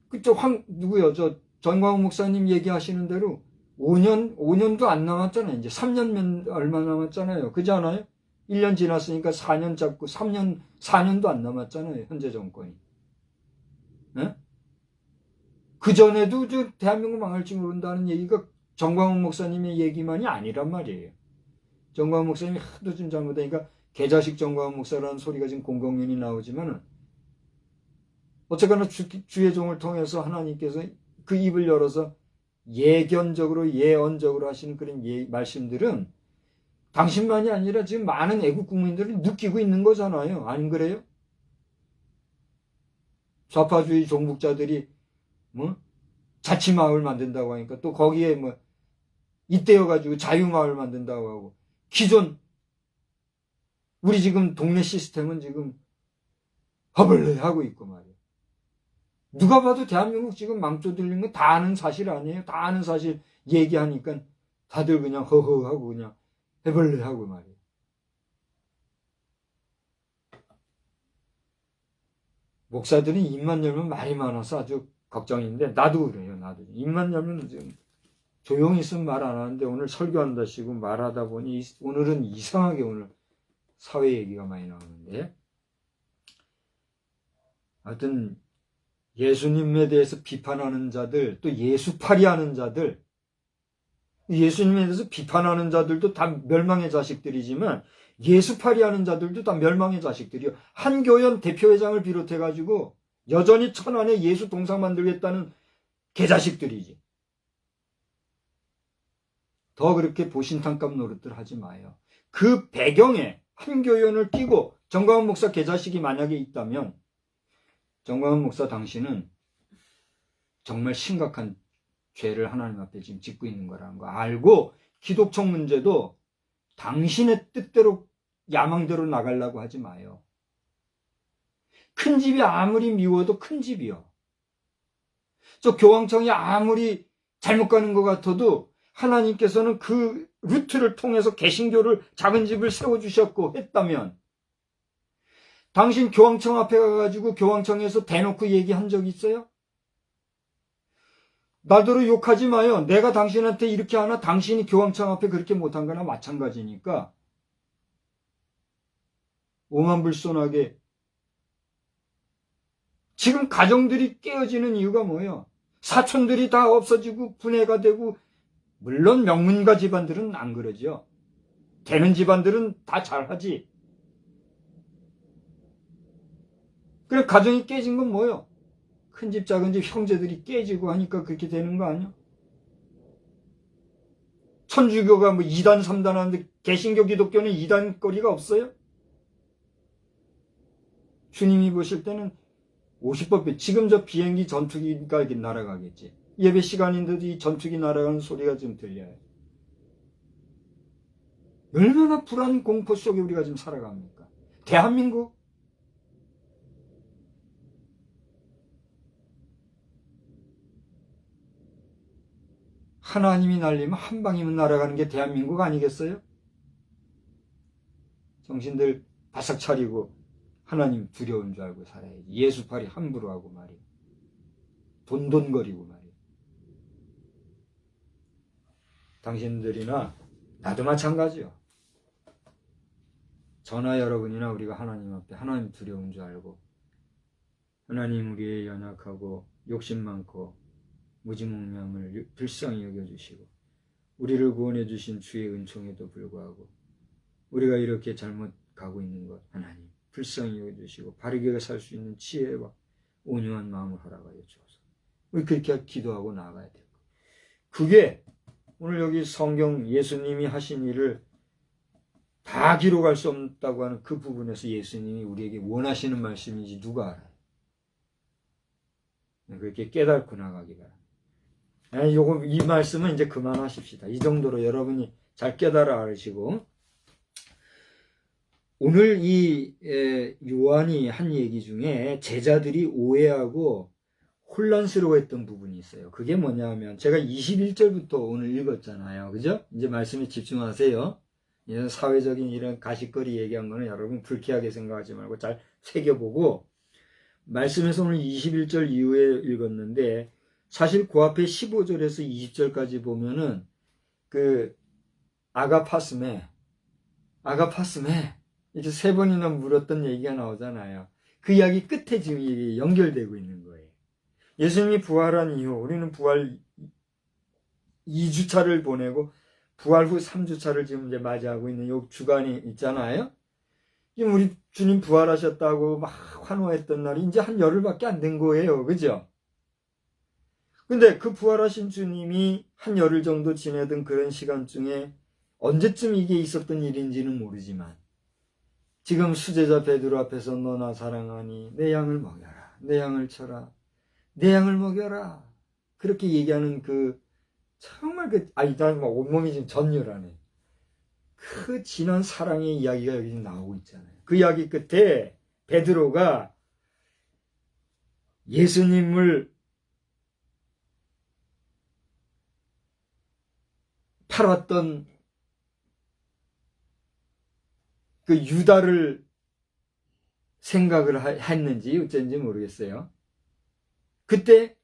그쪽 누구요? 저 정광훈 목사님 얘기하시는 대로 5년도 안 남았잖아요. 이제 3년 얼마 남았잖아요. 그렇지 않아요? 1년 지났으니까 4년 잡고 4년도 안 남았잖아요. 현재 정권이. 네? 그전에도 저 대한민국 망할지 모른다는 얘기가 정광훈 목사님의 얘기만이 아니란 말이에요. 정광훈 목사님이 하도 좀 잘못하니까 개자식 정광훈 목사라는 소리가 지금 공공연히 나오지만은 어쨌거나 주의 종을 통해서 하나님께서 그 입을 열어서 예견적으로 예언적으로 하시는 그런 말씀들은 당신만이 아니라 지금 많은 애국 국민들이 느끼고 있는 거잖아요. 안 그래요? 좌파주의 종북자들이 뭐 자치마을 만든다고 하니까 또 거기에 뭐 이때여가지고 자유마을 만든다고 하고, 기존 우리 지금 동네 시스템은 지금 허벌레 하고 있고 말이에요. 누가 봐도 대한민국 지금 망조 들린 거 다 아는 사실 아니에요? 다 아는 사실 얘기하니까 다들 그냥 허허하고 그냥 해벌레 하고 말이에요. 목사들이 입만 열면 말이 많아서 아주 걱정인데, 나도 그래요. 나도 입만 열면 지금 조용히 있으면 말 안 하는데 오늘 설교한다시고 말하다 보니 오늘은 이상하게 오늘 사회 얘기가 많이 나오는데, 하여튼 예수님에 대해서 비판하는 자들, 또 예수파리하는 자들, 예수님에 대해서 비판하는 자들도 다 멸망의 자식들이지만 예수파리하는 자들도 다 멸망의 자식들이요. 한교연 대표회장을 비롯해가지고 여전히 천안에 예수 동상 만들겠다는 개자식들이지. 더 그렇게 보신탕값 노릇들 하지 마요. 그 배경에 한교연을 끼고 정광훈 목사 개자식이 만약에 있다면 정광훈 목사 당신은 정말 심각한 죄를 하나님 앞에 지금 짓고 있는 거라는 거 알고, 기독청 문제도 당신의 뜻대로 야망대로 나가려고 하지 마요. 큰 집이 아무리 미워도 큰 집이요. 저 교황청이 아무리 잘못 가는 것 같아도 하나님께서는 그 루트를 통해서 개신교를 작은 집을 세워주셨고 했다면, 당신 교황청 앞에 가가지고 교황청에서 대놓고 얘기한 적 있어요? 나더러 욕하지 마요. 내가 당신한테 이렇게 하나 당신이 교황청 앞에 그렇게 못한 거나 마찬가지니까 오만불손하게. 지금 가정들이 깨어지는 이유가 뭐예요? 사촌들이 다 없어지고 분해가 되고, 물론 명문가 집안들은 안 그러죠. 되는 집안들은 다 잘하지. 그래 가정이 깨진 건 뭐예요? 큰 집 작은 집 형제들이 깨지고 하니까 그렇게 되는 거 아니야? 천주교가 뭐 2단 3단 하는데 개신교 기독교는 2단 거리가 없어요? 주님이 보실 때는 50번 지금 저 비행기 전투기가 날아가겠지. 예배 시간인데도 이 전투기 날아가는 소리가 좀 들려요. 얼마나 불안 공포 속에 우리가 지금 살아갑니까? 대한민국? 하나님이 날리면 한 방이면 날아가는 게 대한민국 아니겠어요? 정신들 바싹 차리고 하나님 두려운 줄 알고 살아야지. 예수팔이 함부로 하고 말이에요. 돈돈거리고 말이에요. 당신들이나 나도 마찬가지요. 저나 여러분이나 우리가 하나님 앞에 하나님 두려운 줄 알고 하나님 우리의 연약하고 욕심 많고 무지몽량을 불쌍히 여겨주시고 우리를 구원해 주신 주의 은총에도 불구하고 우리가 이렇게 잘못 가고 있는 것 하나님 불쌍히 여겨주시고 바르게 살 수 있는 지혜와 온유한 마음을 허락하여 주옵소서. 우리 그렇게 기도하고 나아가야 돼요. 그게 오늘 여기 성경 예수님이 하신 일을 다 기록할 수 없다고 하는 그 부분에서 예수님이 우리에게 원하시는 말씀인지 누가 알아요? 그렇게 깨닫고 나가기 바랍니다. 이 말씀은 이제 그만하십시다. 이 정도로 여러분이 잘 깨달아 알으시고 오늘 이 요한이 한 얘기 중에 제자들이 오해하고 혼란스러워했던 부분이 있어요. 그게 뭐냐 하면 제가 21절부터 오늘 읽었잖아요. 그죠? 이제 말씀에 집중하세요. 이런 사회적인 이런 가십거리 얘기한 거는 여러분 불쾌하게 생각하지 말고 잘 새겨보고 말씀에서 오늘 21절 이후에 읽었는데 사실 그 앞에 15절에서 20절까지 보면은 그 아가파스메 이렇게 3번이나 물었던 얘기가 나오잖아요. 그 이야기 끝에 지금 이게 연결되고 있는 거예요. 예수님이 부활한 이후 우리는 부활 2주차를 보내고 부활 후 3주차를 지금 이제 맞이하고 있는 요 주간이 있잖아요. 지금 우리 주님 부활하셨다고 막 환호했던 날이 이제 한 열흘밖에 안 된 거예요. 그죠? 근데 그 부활하신 주님이 한 열흘 정도 지내던 그런 시간 중에 언제쯤 이게 있었던 일인지는 모르지만 지금 수제자 베드로 앞에서 너나 사랑하니 내 양을 먹여라. 내 양을 쳐라. 내 양을 먹여라. 그렇게 얘기하는 그 정말 난 막 온몸이 지금 전율하네. 그 진한 사랑의 이야기가 여기 나오고 있잖아요. 그 이야기 끝에 베드로가 예수님을 팔았던 그 유다를 생각을 했는지 어쩐지 모르겠어요. 그때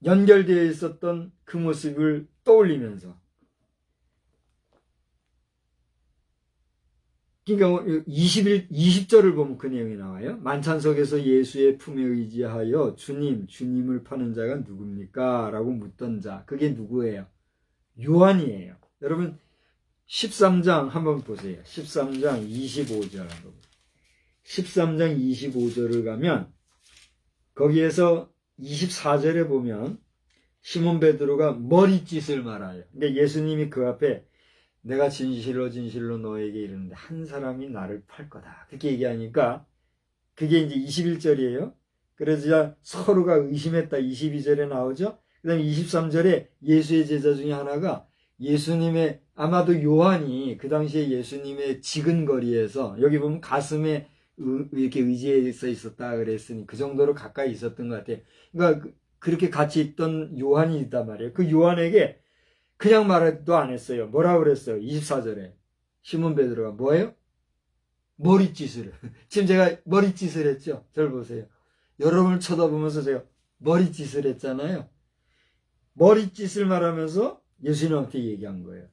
연결되어 있었던 그 모습을 떠올리면서 그러니까 20절을 보면 그 내용이 나와요. 만찬석에서 예수의 품에 의지하여 주님을 파는 자가 누굽니까? 라고 묻던 자. 그게 누구예요? 요한이에요. 여러분 13장 한번 보세요. 13장 25절 13장 25절을 가면 거기에서 24절에 보면 시몬 베드로가 머리짓을 말아요. 그러니까 예수님이 그 앞에 내가 진실로 너에게 이르는데 한 사람이 나를 팔 거다. 그렇게 얘기하니까 그게 이제 21절이에요. 그래서 서로가 의심했다. 22절에 나오죠. 그 다음에 23절에 예수의 제자 중에 하나가 예수님의 아마도 요한이 그 당시에 예수님의 지근거리에서 여기 보면 가슴에 이렇게 의지해서 있었다 그랬으니 그 정도로 가까이 있었던 것 같아요. 그러니까 그렇게 같이 있던 요한이 있단 말이에요. 그 요한에게 그냥 말도 안 했어요. 뭐라고 그랬어요? 24절에 시몬 베드로가 뭐예요? 머리짓을. 지금 제가 머리짓을 했죠? 절 보세요. 여러분을 쳐다보면서 제가 머리짓을 했잖아요. 머리짓을 말하면서 예수님한테 얘기한 거예요.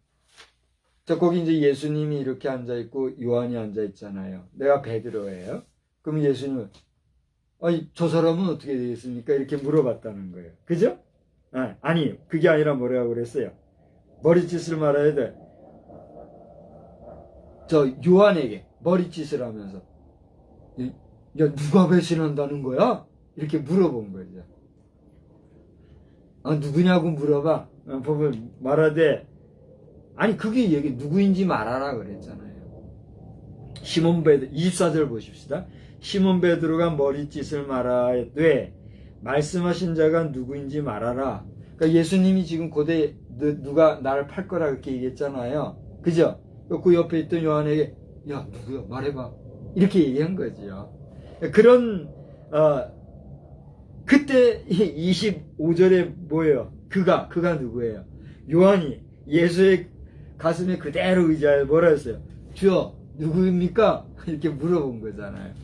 자, 거기 이제 예수님이 이렇게 앉아있고 요한이 앉아있잖아요. 내가 베드로예요. 그럼 예수님은 저 사람은 어떻게 되겠습니까? 이렇게 물어봤다는 거예요. 그죠? 아니, 그게 아니라 뭐라고 그랬어요? 머리짓을 말해야 돼. 저 요한에게 머리짓을 하면서 야, 누가 배신한다는 거야? 이렇게 물어본 거죠. 누구냐고 물어봐. 보면 말하되 아니 그게 얘기 누구인지 말하라 그랬잖아요. 시몬 베드로 24절 보십시다. 시몬 베드로가 머리짓을 말하되 말씀하신 자가 누구인지 말하라. 그러니까 예수님이 지금 고대 누가 나를 팔 거라 그렇게 얘기했잖아요. 그죠? 그 옆에 있던 요한에게 야 누구야 말해봐 이렇게 얘기한 거죠. 그런 그때 25절에 뭐예요? 그가 누구예요? 요한이 예수의 가슴에 그대로 의지하여 뭐라 했어요? 주여 누구입니까? 이렇게 물어본 거잖아요.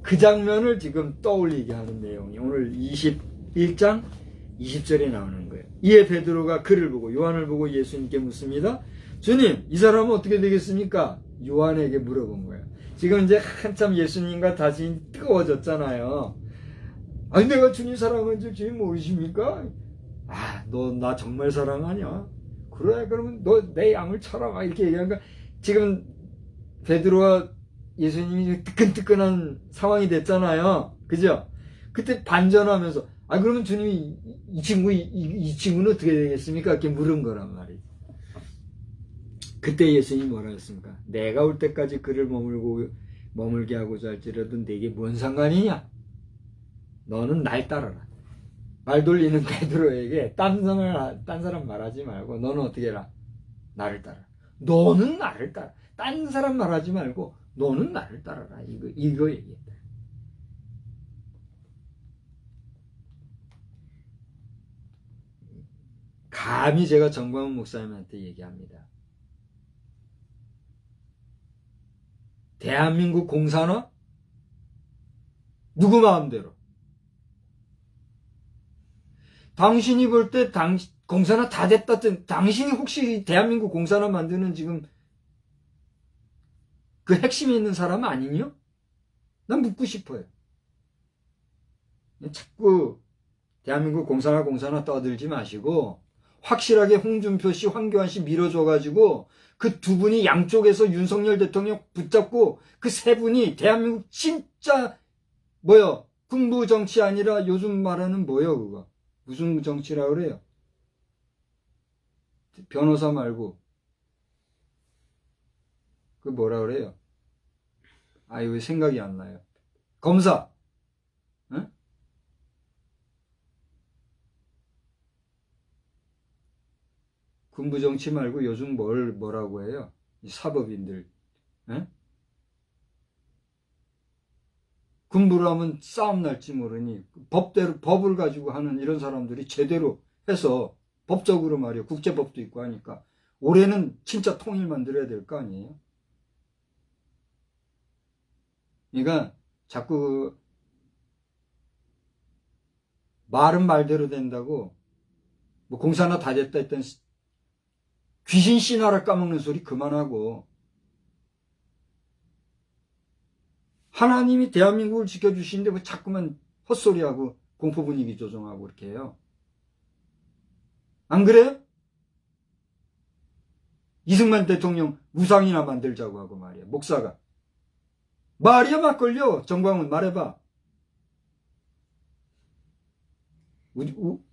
그 장면을 지금 떠올리게 하는 내용이 오늘 21장 20절에 나오는 거예요. 이에 베드로가 그를 보고 요한을 보고 예수님께 묻습니다. 주님, 이 사람은 어떻게 되겠습니까? 요한에게 물어본 거예요. 지금 이제 한참 예수님과 다시 뜨거워졌잖아요. 아니, 내가 주님 사랑한 줄 주님 모르십니까? 아, 너 나 정말 사랑하냐? 그래, 그러면 너 내 양을 쳐라. 막 이렇게 얘기하니까 지금 베드로와 예수님이 뜨끈뜨끈한 상황이 됐잖아요. 그죠? 그때 반전하면서, 아, 그러면 주님이 이 친구는 어떻게 되겠습니까? 이렇게 물은 거란 말이에요. 그때 예수님이 뭐라 했습니까? 내가 올 때까지 그를 머물게 하고자 할지라도 내게 뭔 상관이냐? 너는 날 따라라. 말 돌리는 베드로에게 딴 사람 말하지 말고 너는 어떻게 해라? 나를 따라. 너는 나를 따라. 딴 사람 말하지 말고 너는 나를 따라라. 이거 얘기했다. 감히 제가 정광훈 목사님한테 얘기합니다. 대한민국 공산화? 누구 마음대로? 당신이 볼 때 공산화 다 됐다. 당신이 혹시 대한민국 공산화 만드는 지금 그 핵심에 있는 사람 아니냐? 난 묻고 싶어요. 자꾸 대한민국 공산화 떠들지 마시고 확실하게 홍준표 씨, 황교안 씨 밀어줘가지고 그 두 분이 양쪽에서 윤석열 대통령 붙잡고 그 세 분이 대한민국 진짜 군부 정치 아니라 요즘 말하는 그거 무슨 정치라 그래요? 변호사 말고 그 뭐라 그래요? 왜 생각이 안 나요? 검사. 응? 군부 정치 말고 요즘 뭐라고 해요? 이 사법인들. 응? 군부를 하면 싸움 날지 모르니 법을 가지고 하는 이런 사람들이 제대로 해서 법적으로 말이에요. 국제법도 있고 하니까 올해는 진짜 통일 만들어야 될 거 아니에요? 그러니까 자꾸 말은 말대로 된다고 공산화 다 됐다 했던 귀신 신화를 까먹는 소리 그만하고 하나님이 대한민국을 지켜주시는데 자꾸만 헛소리하고 공포 분위기 조정하고 그렇게 해요. 안 그래요? 이승만 대통령 우상이나 만들자고 하고 말이야. 목사가. 말이야 막걸려. 정광훈 말해봐.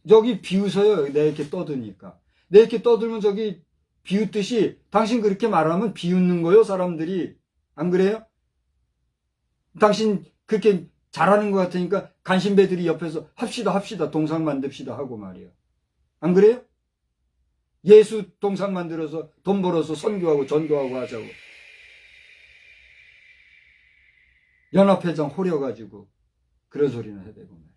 저기 비웃어요. 내가 이렇게 떠드니까. 내가 이렇게 떠들면 저기 비웃듯이 당신 그렇게 말하면 비웃는 거요. 사람들이. 안 그래요? 당신 그렇게 잘하는 것 같으니까 간신배들이 옆에서 합시다 동상 만듭시다 하고 말이야. 안 그래요? 예수 동상 만들어서 돈 벌어서 선교하고 전도하고 하자고. 연합회장 호려가지고 그런 소리는 해대고 말이야.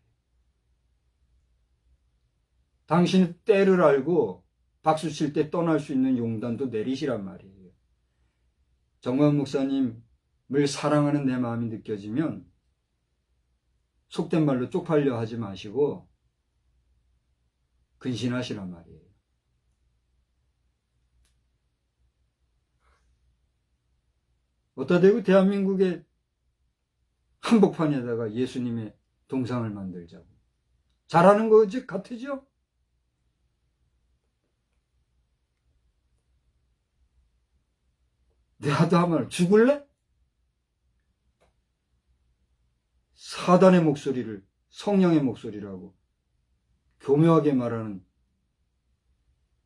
당신 때를 알고 박수 칠 때 떠날 수 있는 용단도 내리시란 말이에요. 정광훈 목사님을 사랑하는 내 마음이 느껴지면 속된 말로 쪽팔려 하지 마시고 근신하시란 말이에요. 어디다 대고 대한민국의 한복판에다가 예수님의 동상을 만들자고. 잘하는 거 같으죠? 내가도 하면 죽을래? 사단의 목소리를 성령의 목소리라고 교묘하게 말하는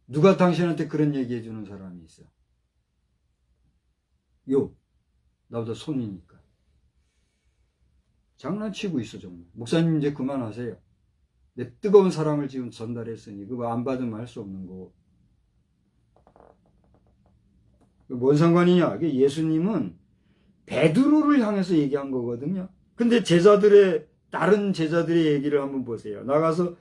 누가 당신한테 그런 얘기해 주는 사람이 있어? 나보다 손이니까. 장난치고 있어 정말. 목사님 이제 그만하세요. 내 뜨거운 사랑을 지금 전달했으니 그거 안 받으면 할 수 없는 거고. 뭔 상관이냐? 예수님은 베드로를 향해서 얘기한 거거든요. 근데 다른 제자들의 얘기를 한번 보세요. 나가서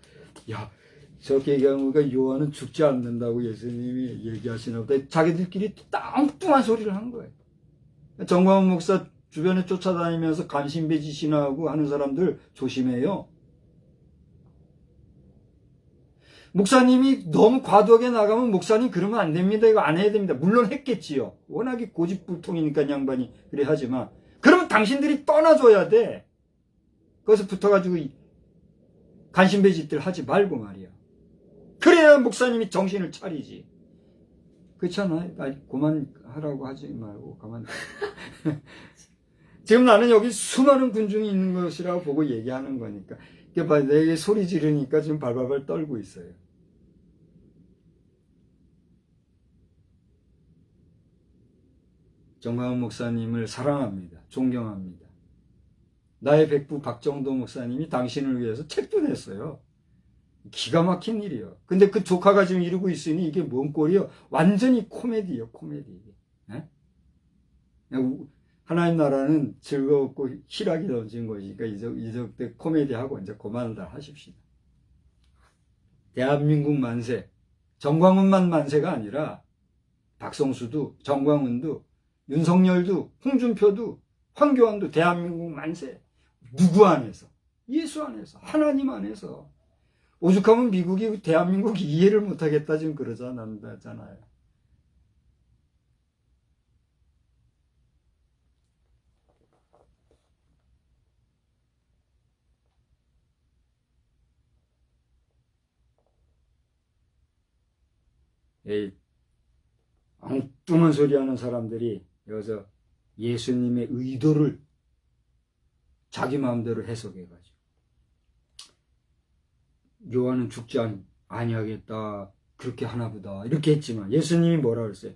저렇게 얘기하니까 요한은 죽지 않는다고 예수님이 얘기하시나 보다. 자기들끼리 뚱뚱한 소리를 한 거예요. 정광훈 목사 주변에 쫓아다니면서 간신배지 신화하고 하는 사람들 조심해요. 목사님이 너무 과도하게 나가면 목사님 그러면 안 됩니다. 이거 안 해야 됩니다. 물론 했겠지요. 워낙에 고집불통이니까 양반이 그래 하지만 그러면 당신들이 떠나줘야 돼. 거기서 붙어가지고 간신배짓들 하지 말고 말이야. 그래야 목사님이 정신을 차리지. 그렇잖아요. 그만하라고 하지 말고 가만. 지금 나는 여기 수많은 군중이 있는 것이라고 보고 얘기하는 거니까. 내게 소리 지르니까 지금 발발발 떨고 있어요. 정광훈 목사님을 사랑합니다. 존경합니다. 나의 백부 박정도 목사님이 당신을 위해서 책도 냈어요. 기가 막힌 일이요. 근데 그 조카가 지금 이러고 있으니 이게 뭔 꼴이요? 완전히 코미디요, 코미디. 네? 하나님 나라는 즐겁고 희락이 넘친 것이니까 이제 코미디하고 이제 그만들 하십시다. 대한민국 만세. 정광훈만 만세가 아니라 박성수도, 정광훈도, 윤석열도, 홍준표도, 황교안도 대한민국 만세. 누구 안에서? 예수 안에서, 하나님 안에서. 오죽하면 미국이 대한민국 이해를 못하겠다 지금 그러잖아요. 에이, 엉뚱한 소리 하는 사람들이 여기서 예수님의 의도를 자기 마음대로 해석해가지고 요한은 죽지 아니하겠다 그렇게 하나보다 이렇게 했지만 예수님이 뭐라 그랬어요?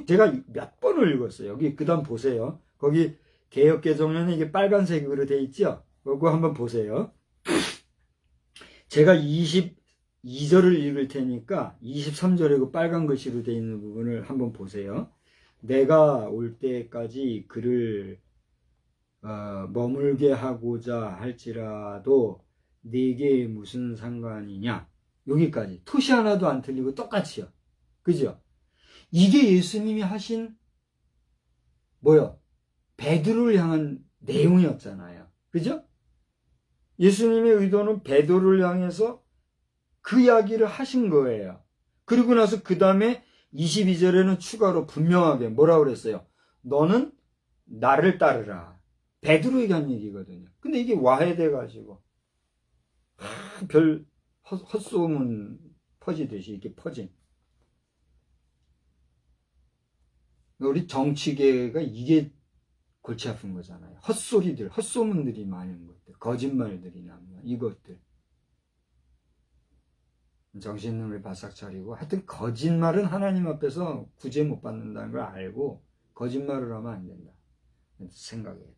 제가 몇 번을 읽었어요. 여기 그 다음 보세요. 거기 개역개정에는 이게 빨간색으로 돼 있죠? 그거 한번 보세요. 제가 22절을 읽을 테니까 23절에 그 빨간 글씨로 돼 있는 부분을 한번 보세요. 내가 올 때까지 그를 머물게 하고자 할지라도 네게 무슨 상관이냐. 여기까지 토시 하나도 안 틀리고 똑같이요. 그죠? 이게 예수님이 하신 뭐요? 베드로를 향한 내용이었잖아요. 그죠? 예수님의 의도는 베드로를 향해서 그 이야기를 하신 거예요. 그리고 나서 그 다음에 22절에는 추가로 분명하게 뭐라고 그랬어요? 너는 나를 따르라. 베드로에게 한 얘기거든요. 근데 이게 와해돼가지고 별 헛소문 퍼지듯이 이렇게 퍼진. 우리 정치계가 이게 골치 아픈 거잖아요. 헛소리들, 헛소문들이 많은 것들, 거짓말들이 나면 이것들. 정신을 바싹 차리고 하여튼 거짓말은 하나님 앞에서 구제 못 받는다는 걸 알고 거짓말을 하면 안 된다. 생각해야 돼.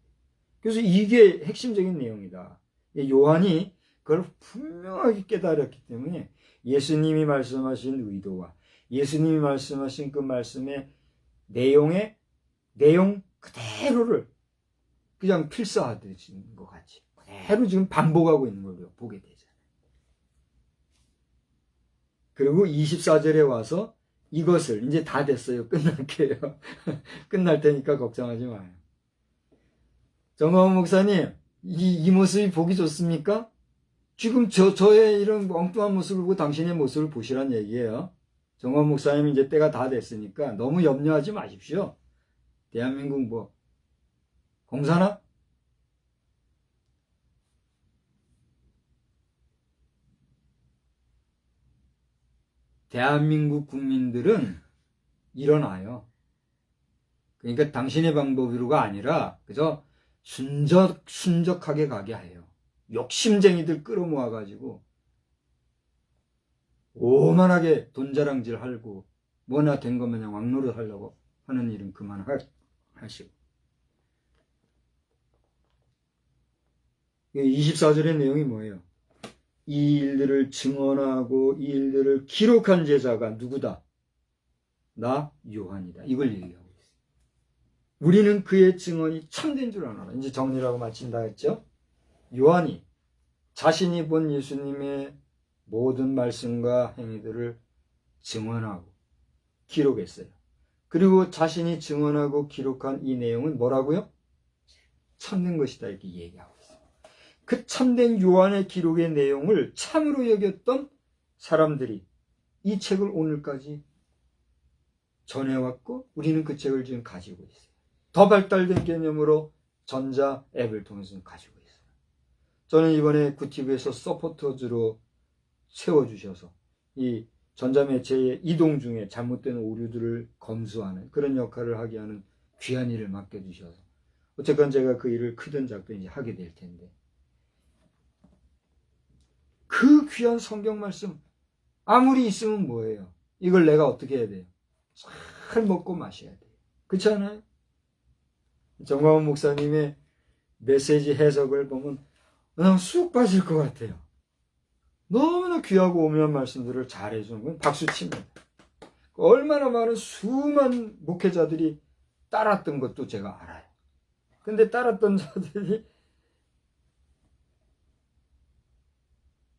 그래서 이게 핵심적인 내용이다. 요한이 그걸 분명하게 깨달았기 때문에 예수님이 말씀하신 의도와 예수님이 말씀하신 그 말씀의 내용 그대로를 그냥 필사하듯이 것 같이 그대로 지금 반복하고 있는 걸 보게 되잖아요. 그리고 24절에 와서 이것을 이제 다 됐어요. 끝날게요. 끝날 테니까 걱정하지 마요. 정광훈 목사님, 이 모습이 보기 좋습니까? 지금 저의 이런 엉뚱한 모습을 보고 당신의 모습을 보시란 얘기예요. 정광훈 목사님 이제 때가 다 됐으니까 너무 염려하지 마십시오. 대한민국 뭐 공사나? 대한민국 국민들은 일어나요. 그러니까 당신의 방법으로가 아니라 그저 순적하게 가게 해요. 욕심쟁이들 끌어모아가지고 오만하게 돈자랑질 하고 뭐나 된 것 마냥 왕노릇 하려고 하는 일은 그만하시고. 24절의 내용이 뭐예요? 이 일들을 증언하고 이 일들을 기록한 제자가 누구다? 나 요한이다. 이걸 얘기하고 있어요. 우리는 그의 증언이 참된 줄 아노라. 이제 정리라고 마친다 했죠? 요한이 자신이 본 예수님의 모든 말씀과 행위들을 증언하고 기록했어요. 그리고 자신이 증언하고 기록한 이 내용은 뭐라고요? 참된 것이다. 이렇게 얘기하고 있어요. 그 참된 요한의 기록의 내용을 참으로 여겼던 사람들이 이 책을 오늘까지 전해왔고 우리는 그 책을 지금 가지고 있어요. 더 발달된 개념으로 전자 앱을 통해서 가지고 있어요. 저는 이번에 구티브에서 서포터즈로 세워주셔서 이 전자매체의 이동 중에 잘못된 오류들을 검수하는 그런 역할을 하게 하는 귀한 일을 맡겨주셔서 어쨌건 제가 그 일을 크든 작든 이제 하게 될 텐데 그 귀한 성경 말씀 아무리 있으면 뭐예요? 이걸 내가 어떻게 해야 돼요? 잘 먹고 마셔야 돼요. 그렇지 않아요? 정광훈 목사님의 메시지 해석을 보면 그냥 쑥 빠질 것 같아요. 너무나 귀하고 오묘한 말씀들을 잘 해주는 건 박수칩니다. 얼마나 많은 수많은 목회자들이 따랐던 것도 제가 알아요. 근데 따랐던 자들이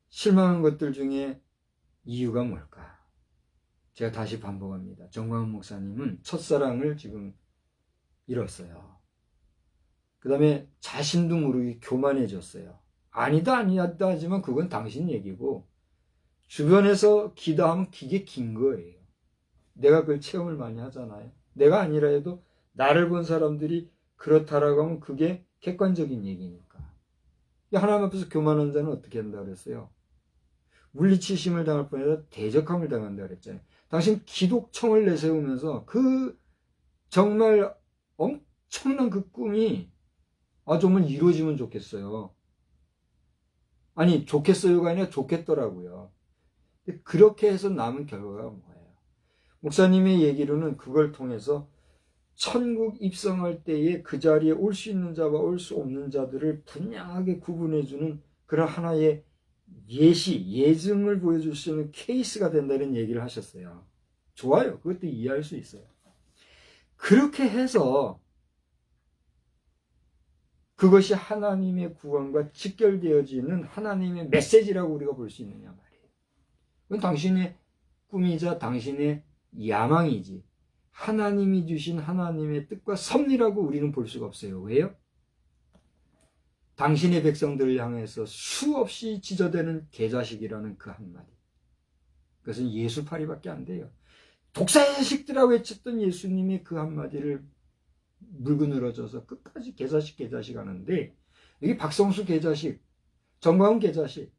실망한 것들 중에 이유가 뭘까? 제가 다시 반복합니다. 정광훈 목사님은 첫사랑을 지금 잃었어요. 그 다음에 자신도 모르게 교만해졌어요. 아니다 하지만 그건 당신 얘기고 주변에서 기도하면 기계 긴 거예요. 내가 그걸 체험을 많이 하잖아요. 내가 아니라 해도 나를 본 사람들이 그렇다라고 하면 그게 객관적인 얘기니까. 하나님 앞에서 교만한 자는 어떻게 한다 그랬어요? 물리치심을 당할 뿐아니라 대적함을 당한다 그랬잖아요. 당신 기독청을 내세우면서 그 정말 엄청난 그 꿈이 정말 이루어지면 좋겠어요. 아니 좋겠어요가 아니라 좋겠더라고요. 근데 그렇게 해서 남은 결과가 뭐예요? 목사님의 얘기로는 그걸 통해서 천국 입성할 때에 그 자리에 올 수 있는 자와 올 수 없는 자들을 분명하게 구분해주는 그런 하나의 예증을 보여줄 수 있는 케이스가 된다는 얘기를 하셨어요. 좋아요. 그것도 이해할 수 있어요. 그렇게 해서 그것이 하나님의 구원과 직결되어지는 하나님의 메시지라고 우리가 볼 수 있느냐 말이에요. 그건 당신의 꿈이자 당신의 야망이지 하나님이 주신 하나님의 뜻과 섭리라고 우리는 볼 수가 없어요. 왜요? 당신의 백성들을 향해서 수없이 지저대는 개자식이라는 그 한마디. 그것은 예수파리밖에 안 돼요. 독사의 자식들이라고 외쳤던 예수님의 그 한마디를 물고 늘어져서 끝까지 개자식 하는데 여기 박성수 개자식, 정광훈 개자식,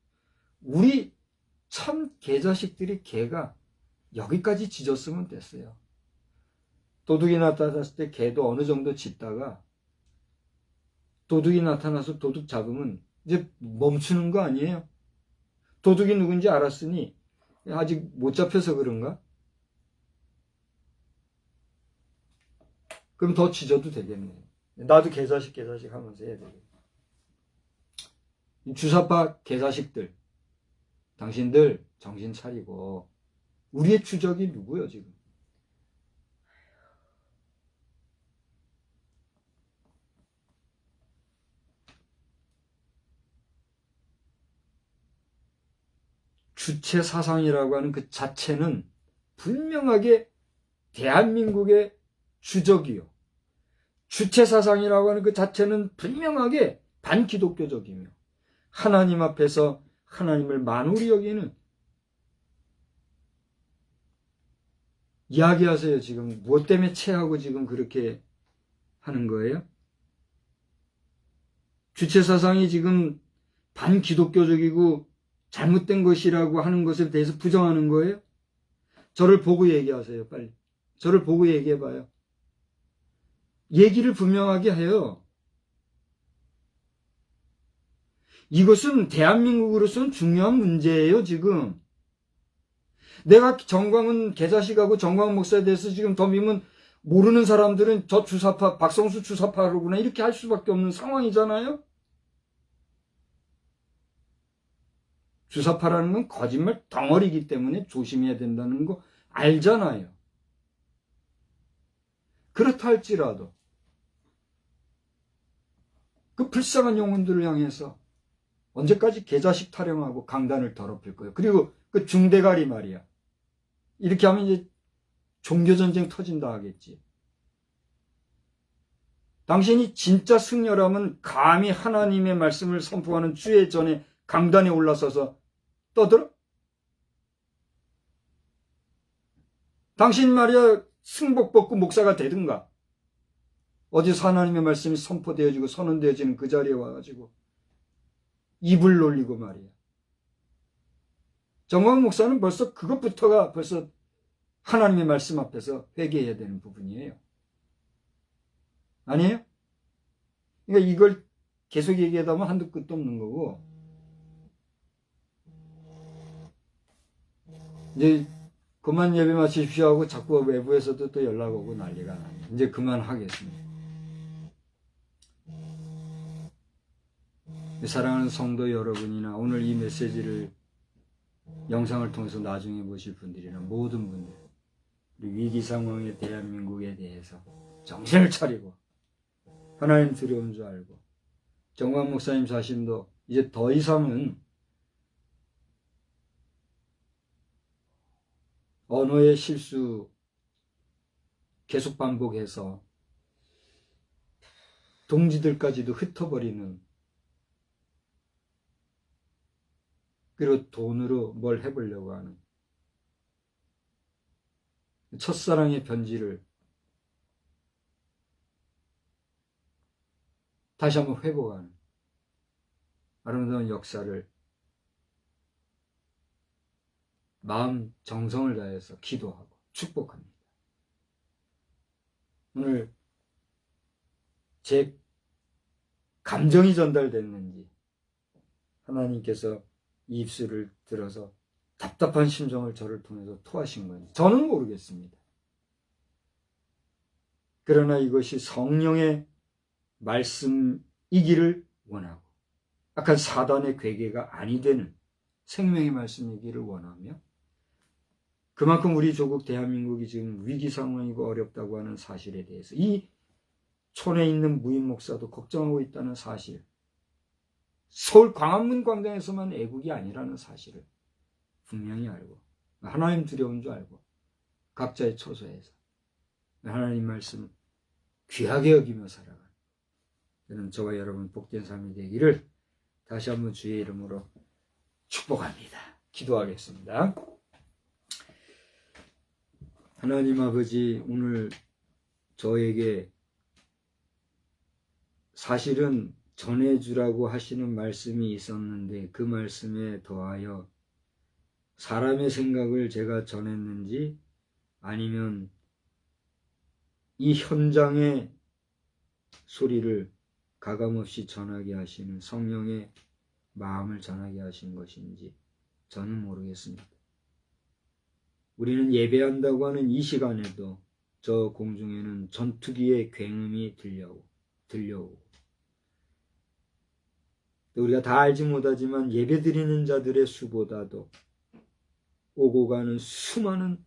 우리 참 개자식들이 개가 여기까지 짖었으면 됐어요. 도둑이 나타났을 때 개도 어느 정도 짖다가 도둑이 나타나서 도둑 잡으면 이제 멈추는 거 아니에요? 도둑이 누군지 알았으니 아직 못 잡혀서 그런가? 그럼 더 짖어도 되겠네. 나도 개자식 하면서 해야 되겠네. 주사파 개자식들, 당신들 정신 차리고 우리의 주적이 누구요 지금? 주체 사상이라고 하는 그 자체는 분명하게 대한민국의 주적이요. 주체 사상이라고 하는 그 자체는 분명하게 반기독교적이며 하나님 앞에서 하나님을 만우리 여기는 이야기하세요. 지금 무엇 때문에 체하고 지금 그렇게 하는 거예요? 주체 사상이 지금 반기독교적이고 잘못된 것이라고 하는 것에 대해서 부정하는 거예요? 저를 보고 얘기하세요. 빨리. 저를 보고 얘기해봐요. 얘기를 분명하게 해요. 이것은 대한민국으로서는 중요한 문제예요. 지금. 내가 정광훈 개자식하고 정광훈 목사에 대해서 지금 덤비면 모르는 사람들은 저 주사파, 박성수 주사파로구나 이렇게 할 수밖에 없는 상황이잖아요. 주사파라는 건 거짓말 덩어리이기 때문에 조심해야 된다는 거 알잖아요. 그렇다 할지라도 그 불쌍한 영혼들을 향해서 언제까지 개자식 타령하고 강단을 더럽힐 거예요. 그리고 그 중대가리 말이야. 이렇게 하면 이제 종교전쟁 터진다 하겠지. 당신이 진짜 승려라면 감히 하나님의 말씀을 선포하는 주의 전에 강단에 올라서서 떠들어? 당신 말이야 승복 벗고 목사가 되든가, 어디서 하나님의 말씀이 선포되어지고 선언되어지는 그 자리에 와가지고 입을 놀리고 말이야. 정광훈 목사는 벌써 그것부터가 벌써 하나님의 말씀 앞에서 회개해야 되는 부분이에요. 아니에요? 그러니까 이걸 계속 얘기하다 보면 한두 끝도 없는 거고, 이제 그만 예배 마치십시오 하고 자꾸 외부에서도 또 연락 오고 난리가 나요. 이제 그만하겠습니다. 사랑하는 성도 여러분이나 오늘 이 메시지를 영상을 통해서 나중에 보실 분들이나 모든 분들, 우리 위기 상황의 대한민국에 대해서 정신을 차리고 하나님 두려운 줄 알고, 정광 목사님 자신도 이제 더 이상은 언어의 실수 계속 반복해서 동지들까지도 흩어버리는, 그리고 돈으로 뭘 해보려고 하는 첫사랑의 편지를 다시 한번 회복하는 아름다운 역사를 마음 정성을 다해서 기도하고 축복합니다. 오늘 제 감정이 전달됐는지 하나님께서 이 입술을 들어서 답답한 심정을 저를 통해서 토하신 건지 저는 모르겠습니다. 그러나 이것이 성령의 말씀이기를 원하고 악한 사단의 괴계가 아니 되는 생명의 말씀이기를 원하며, 그만큼 우리 조국 대한민국이 지금 위기 상황이고 어렵다고 하는 사실에 대해서 이 촌에 있는 무인 목사도 걱정하고 있다는 사실, 서울 광화문 광장에서만 애국이 아니라는 사실을 분명히 알고 하나님 두려운 줄 알고 각자의 처소에서 하나님 말씀 귀하게 여기며 살아가는 저는 저와 여러분 복된 삶이 되기를 다시 한번 주의 이름으로 축복합니다. 기도하겠습니다. 하나님 아버지, 오늘 저에게 사실은 전해주라고 하시는 말씀이 있었는데 그 말씀에 더하여 사람의 생각을 제가 전했는지 아니면 이 현장의 소리를 가감없이 전하게 하시는 성령의 마음을 전하게 하신 것인지 저는 모르겠습니다. 우리는 예배한다고 하는 이 시간에도 저 공중에는 전투기의 굉음이 들려오고 또 우리가 다 알지 못하지만 예배드리는 자들의 수보다도 오고 가는 수많은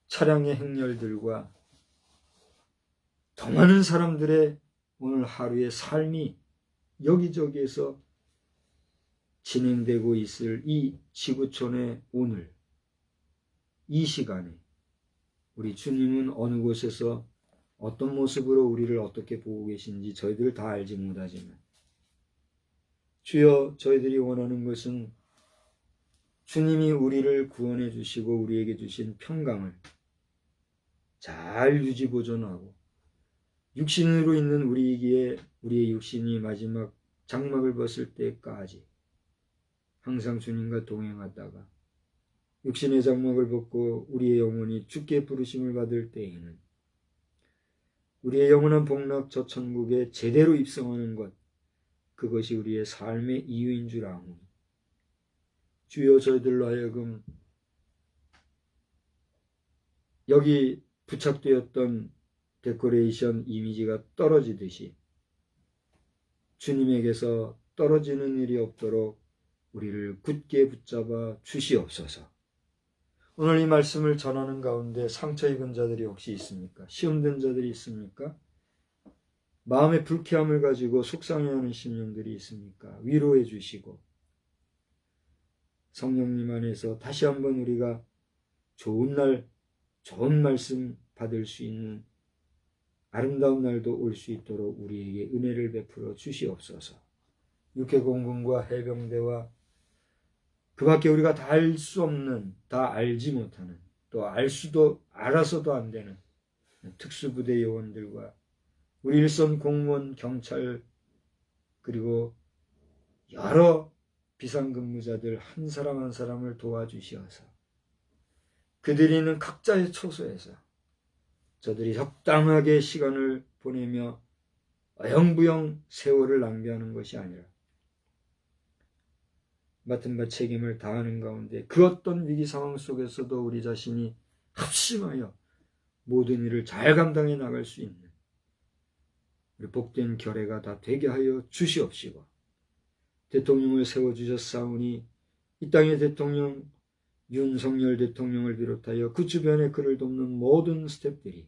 차량의 행렬들과 더 많은 사람들의 오늘 하루의 삶이 여기저기에서 진행되고 있을 이 지구촌의 오늘 이 시간에 우리 주님은 어느 곳에서 어떤 모습으로 우리를 어떻게 보고 계신지 저희들 다 알지 못하지만 주여, 저희들이 원하는 것은 주님이 우리를 구원해 주시고 우리에게 주신 평강을 잘 유지 보존하고 육신으로 있는 우리에게 우리의 육신이 마지막 장막을 벗을 때까지 항상 주님과 동행하다가 육신의 장막을 벗고 우리의 영혼이 주께 부르심을 받을 때에는 우리의 영원한 복락 저 천국에 제대로 입성하는 것, 그것이 우리의 삶의 이유인 줄 아오니 주여, 저희들로 하여금 여기 부착되었던 데코레이션 이미지가 떨어지듯이 주님에게서 떨어지는 일이 없도록 우리를 굳게 붙잡아 주시옵소서. 오늘 이 말씀을 전하는 가운데 상처 입은 자들이 혹시 있습니까? 시험된 자들이 있습니까? 마음의 불쾌함을 가지고 속상해하는 심령들이 있습니까? 위로해 주시고 성령님 안에서 다시 한번 우리가 좋은 날, 좋은 말씀 받을 수 있는 아름다운 날도 올 수 있도록 우리에게 은혜를 베풀어 주시옵소서. 육해공군과 해병대와 그 밖에 우리가 다 알 수 없는, 다 알지 못하는 또 알아서도 안 되는 특수부대 요원들과 우리 일선 공무원, 경찰, 그리고 여러 비상근무자들 한 사람 한 사람을 도와주시어서 그들이 있는 각자의 처소에서 저들이 적당하게 시간을 보내며 어영부영 세월을 낭비하는 것이 아니라 맡은 바 책임을 다하는 가운데 그 어떤 위기 상황 속에서도 우리 자신이 합심하여 모든 일을 잘 감당해 나갈 수 있는 우리 복된 결례가 다 되게 하여 주시옵시고, 대통령을 세워주셨사오니 이 땅의 대통령 윤석열 대통령을 비롯하여 그 주변에 그를 돕는 모든 스태프들이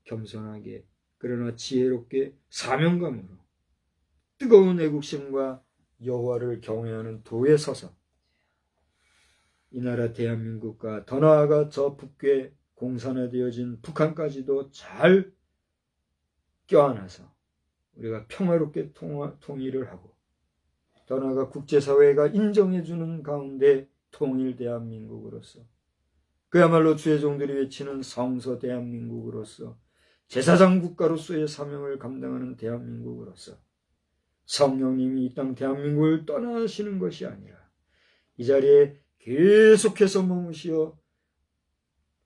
겸손하게 그러나 지혜롭게 사명감으로 뜨거운 애국심과 여호와를 경외하는 도에 서서 이 나라 대한민국과 더 나아가 저 북괴 공산화되어진 북한까지도 잘 껴안아서 우리가 평화롭게 통일을 하고 더 나아가 국제사회가 인정해주는 가운데 통일 대한민국으로서 그야말로 주의 종들이 외치는 성서 대한민국으로서 제사장 국가로서의 사명을 감당하는 대한민국으로서 성령님이 이 땅 대한민국을 떠나시는 것이 아니라 이 자리에 계속해서 머무시어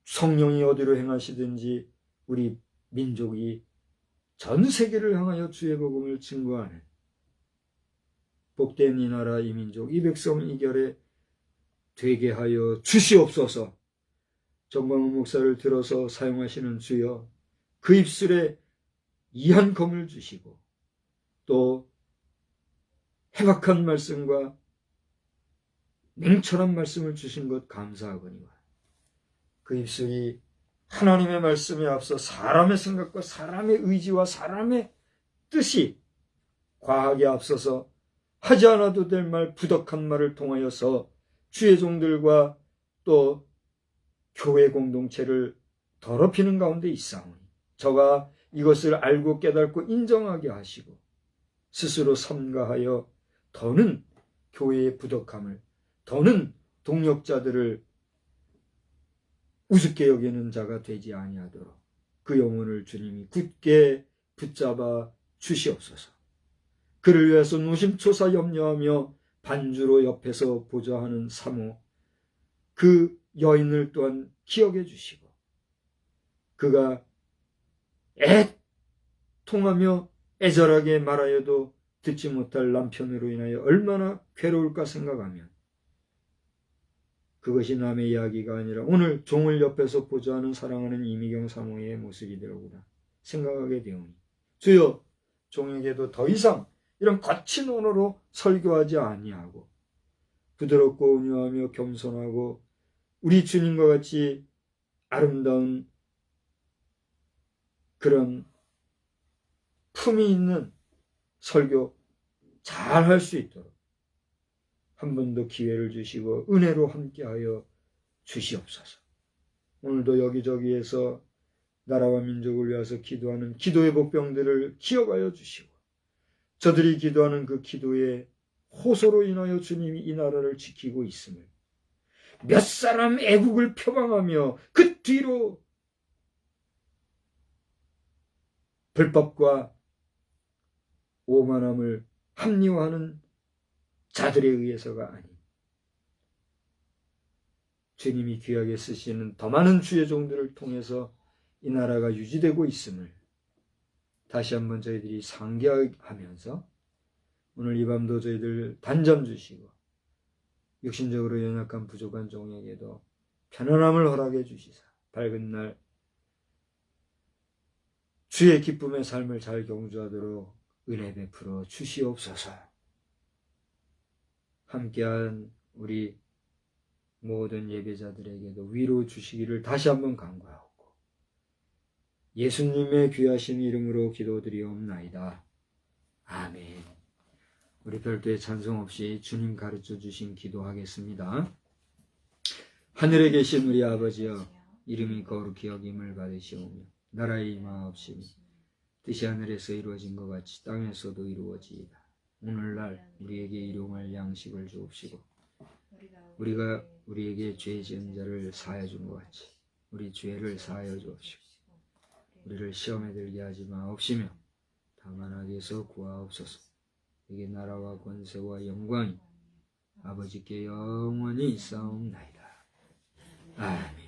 성령이 어디로 행하시든지 우리 민족이 전 세계를 향하여 주의 복음을 증거하는 복된 이 나라 이 민족 이 백성 이 결에 되게 하여 주시옵소서. 정광훈 목사를 들어서 사용하시는 주여, 그 입술에 이한 검을 주시고 또 해박한 말씀과 냉철한 말씀을 주신 것 감사하거니와 그 입술이 하나님의 말씀에 앞서 사람의 생각과 사람의 의지와 사람의 뜻이 과하게 앞서서 하지 않아도 될 말, 부덕한 말을 통하여서 주의 종들과 또 교회 공동체를 더럽히는 가운데 있사오니 저가 이것을 알고 깨닫고 인정하게 하시고 스스로 삼가하여 더는 교회의 부덕함을, 더는 동역자들을 우습게 여기는 자가 되지 아니하도록 그 영혼을 주님이 굳게 붙잡아 주시옵소서. 그를 위해서 노심초사 염려하며 반주로 옆에서 보좌하는 사모, 그 여인을 또한 기억해 주시고 그가 애통하며 애절하게 말하여도 듣지 못할 남편으로 인하여 얼마나 괴로울까 생각하면 그것이 남의 이야기가 아니라 오늘 종을 옆에서 보좌하는 사랑하는 이미경 사모의 모습이더라구나 생각하게 되오니 주여, 종에게도 더 이상 이런 거친 언어로 설교하지 아니하고 부드럽고 온유하며 겸손하고 우리 주님과 같이 아름다운 그런 품이 있는 설교 잘 할 수 있도록 한 번 더 기회를 주시고 은혜로 함께하여 주시옵소서. 오늘도 여기저기에서 나라와 민족을 위해서 기도하는 기도의 복병들을 기억하여 주시고 저들이 기도하는 그 기도의 호소로 인하여 주님이 이 나라를 지키고 있음을 몇 사람 애국을 표방하며 그 뒤로 불법과 오만함을 합리화하는 자들에 의해서가 아닌 주님이 귀하게 쓰시는 더 많은 주의 종들을 통해서 이 나라가 유지되고 있음을 다시 한번 저희들이 상기하면서 오늘 이 밤도 저희들 단잠 주시고 육신적으로 연약한 부족한 종에게도 편안함을 허락해 주시사 밝은 날 주의 기쁨의 삶을 잘 경주하도록 은혜 베풀어 주시옵소서. 함께한 우리 모든 예배자들에게도 위로 주시기를 다시 한번 간구하고 예수님의 귀하신 이름으로 기도드리옵나이다. 아멘. 우리 별도의 찬송 없이 주님 가르쳐 주신 기도하겠습니다. 하늘에 계신 우리 아버지여, 이름이 거룩히 여김을 받으시오며 나라의 임하옵시며 뜻이 하늘에서 이루어진 것 같이 땅에서도 이루어지이다. 오늘날 우리에게 일용할 양식을 주옵시고 우리가 우리에게 죄 지은 자를 사하여 준 것 같이 우리 죄를 사하여 주옵시고 우리를 시험에 들게 하지 마옵시며 다만 악에서 구하옵소서. 이게 나라와 권세와 영광이 아버지께 영원히 있사옵나이다. 아멘.